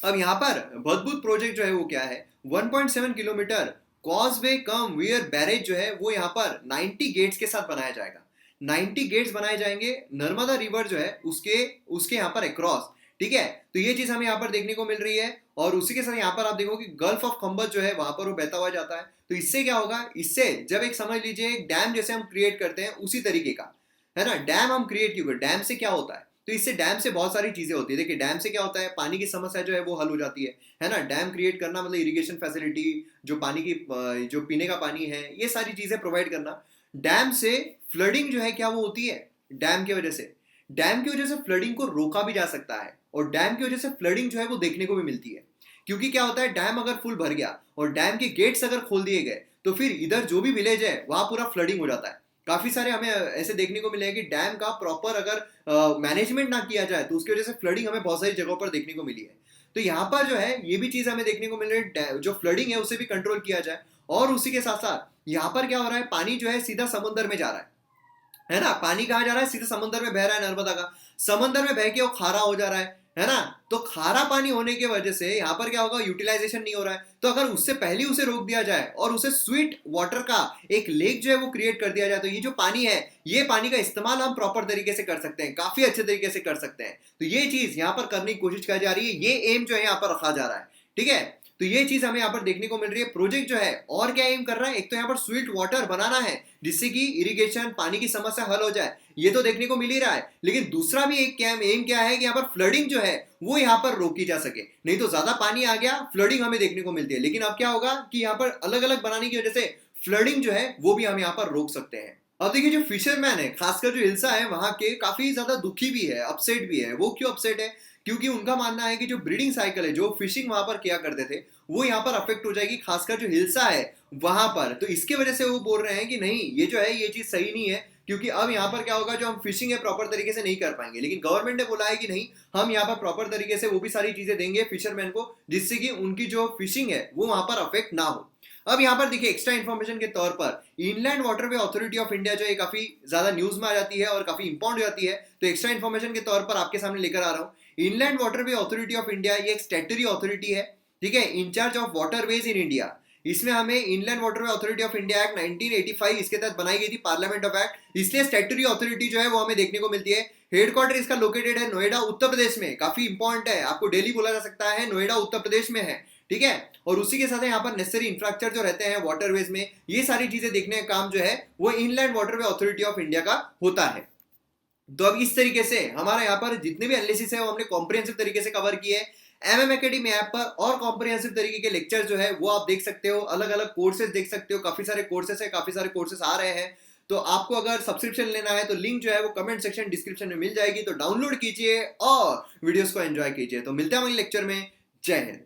Speaker 1: अब यहाँ पर भदभूत प्रोजेक्ट जो है वो क्या है, 1.7 kilometre causeway cum weir barrage जो है वो यहाँ पर 90 गेट्स के साथ बनाया जाएगा। 90 गेट्स बनाए जाएंगे नर्मदा रिवर जो है उसके उसके यहाँ पर अक्रॉस। ठीक है, तो ये चीज हमें यहाँ पर देखने को मिल रही है। और उसी के साथ यहाँ पर आप देखो कि गल्फ ऑफ खंबत जो है वहां पर वो बहता हुआ जाता है। तो इससे क्या होगा, इससे जब एक समझ लीजिए एक डैम जैसे हम क्रिएट करते हैं उसी तरीके का है ना, डैम हम क्रिएट क्यों करते, डैम से क्या होता है, तो इससे डैम से बहुत सारी चीजें होती है। देखिए डैम से क्या होता है, पानी की समस्या जो है वो हल हो जाती है ना। डैम क्रिएट करना मतलब इरिगेशन फैसिलिटी, जो पानी की जो पीने का पानी है, ये सारी चीजें प्रोवाइड करना। डैम से फ्लडिंग जो है क्या वो होती है, डैम की वजह से फ्लडिंग को रोका भी जा सकता है, और डैम की वजह से फ्लडिंग जो है वो देखने को भी मिलती है। क्योंकि क्या होता है, डैम अगर फुल भर गया और डैम के गेट्स अगर खोल दिए गए तो फिर इधर जो भी विलेज है वहां पूरा फ्लडिंग हो जाता है। काफी सारे हमें ऐसे देखने को मिले हैं कि डैम का प्रॉपर अगर मैनेजमेंट ना किया जाए तो उसकी वजह से फ्लडिंग हमें बहुत सारी जगहों पर देखने को मिली है। तो यहाँ पर जो है ये भी चीज हमें देखने को मिल रही है, जो फ्लडिंग है उसे भी कंट्रोल किया जाए। और उसी के साथ साथ यहाँ पर क्या हो रहा है, पानी जो है सीधा समुद्र में जा रहा है ना। पानी कहाँ जा रहा है, सीधा समुद्र में बह रहा है नर्मदा का, समुद्र में बह के वो खारा हो जा रहा है ना। तो खारा पानी होने की वजह से यहाँ पर क्या होगा, यूटिलाइजेशन नहीं हो रहा है। तो अगर उससे पहले उसे रोक दिया जाए और उसे स्वीट वाटर का एक लेक जो है वो क्रिएट कर दिया जाए, तो ये जो पानी है, ये पानी का इस्तेमाल हम प्रॉपर तरीके से कर सकते हैं, काफी अच्छे तरीके से कर सकते हैं। तो ये चीज यहाँ पर करने की कोशिश की जा रही है, ये एम जो है यहाँ पर रखा जा रहा है। ठीक है, तो ये चीज हमें यहाँ पर देखने को मिल रही है। प्रोजेक्ट जो है और क्या एम कर रहा है, एक तो यहाँ पर स्वीट वाटर बनाना है जिससे कि इरिगेशन पानी की समस्या हल हो जाए, ये तो देखने को मिल ही रहा है। लेकिन दूसरा भी एक एम क्या है कि यहाँ पर फ्लडिंग जो है वो यहाँ पर रोकी जा सके। नहीं तो ज्यादा पानी आ गया, फ्लडिंग हमें देखने को मिलती है। लेकिन अब क्या होगा कि यहाँ पर अलग अलग बनाने की वजह से फ्लडिंग जो है वो भी हम यहाँ पर रोक सकते हैं। अब देखिए जो फिशरमैन है, खासकर जो हिल्सा है वहां के, काफी ज्यादा दुखी भी है, अपसेट भी है। वो क्यों अपसेट है, क्योंकि उनका मानना है कि जो ब्रीडिंग साइकिल है, जो फिशिंग वहां पर किया करते थे, वो यहाँ पर अफेक्ट हो जाएगी, खासकर जो हिल्सा है वहां पर। तो इसके वजह से वो बोल रहे हैं कि नहीं, ये जो है ये चीज सही नहीं है, क्योंकि अब यहाँ पर क्या होगा, जो हम फिशिंग है प्रॉपर तरीके से नहीं कर पाएंगे। लेकिन गवर्नमेंट ने बोला है कि नहीं, हम यहाँ पर प्रॉपर तरीके से वो भी सारी चीजें देंगे फिशरमैन को, जिससे कि उनकी जो फिशिंग है वो वहां पर अफेक्ट ना हो। अब यहाँ पर देखिए एक्स्ट्रा इन्फॉर्मेशन के तौर पर inland waterway authority of India जो है काफी ज्यादा न्यूज में आ जाती है और काफी इंपॉर्टेंट हो जाती है। तो एक्स्ट्रा इन्फॉर्मेशन के तौर पर आपके सामने लेकर आ रहा हूँ। Inland waterway authority of India ये एक स्टैट्यूटरी अथॉरिटी है, ठीक है, in charge of waterways in India. इसमें हमें inland waterway authority of India act 1985 इसके तहत बनाई गई थी, पार्लियामेंट ऑफ एक्ट, इसलिए स्टैट्यूटरी अथॉरिटी जो है वो हमें देखने को मिलती है। हेडक्वार्टर इसका लोकेटेड है नोएडा उत्तर प्रदेश में, काफी इंपॉर्टेंट है, आपको डेली बोला जा सकता है, नोएडा उत्तर प्रदेश में है। ठीक है, और उसी के साथ यहाँ पर नेसेसरी इंफ्रास्ट्रक्चर जो रहते हैं वाटरवेज में, ये सारी चीजें देखने का काम जो है वो inland waterway authority of India का होता है। तो अब इस तरीके से हमारा यहाँ पर जितने भी एनालिसिस है वो हमने कॉम्प्रिहेंसिव तरीके से कवर किए हैं। एमएम एकेडमी ऐप पर और कॉम्प्रिहेंसिव तरीके के लेक्चर जो है वो आप देख सकते हो, अलग अलग कोर्सेज देख सकते हो, काफी सारे कोर्सेज है, काफी सारे कोर्सेज आ रहे हैं। तो आपको अगर सब्सक्रिप्शन लेना है तो लिंक जो है वो कमेंट सेक्शन डिस्क्रिप्शन में मिल जाएगी, तो डाउनलोड कीजिए और वीडियोस को एंजॉय कीजिए। तो मिलते हैं अगले लेक्चर में, जय हिंद।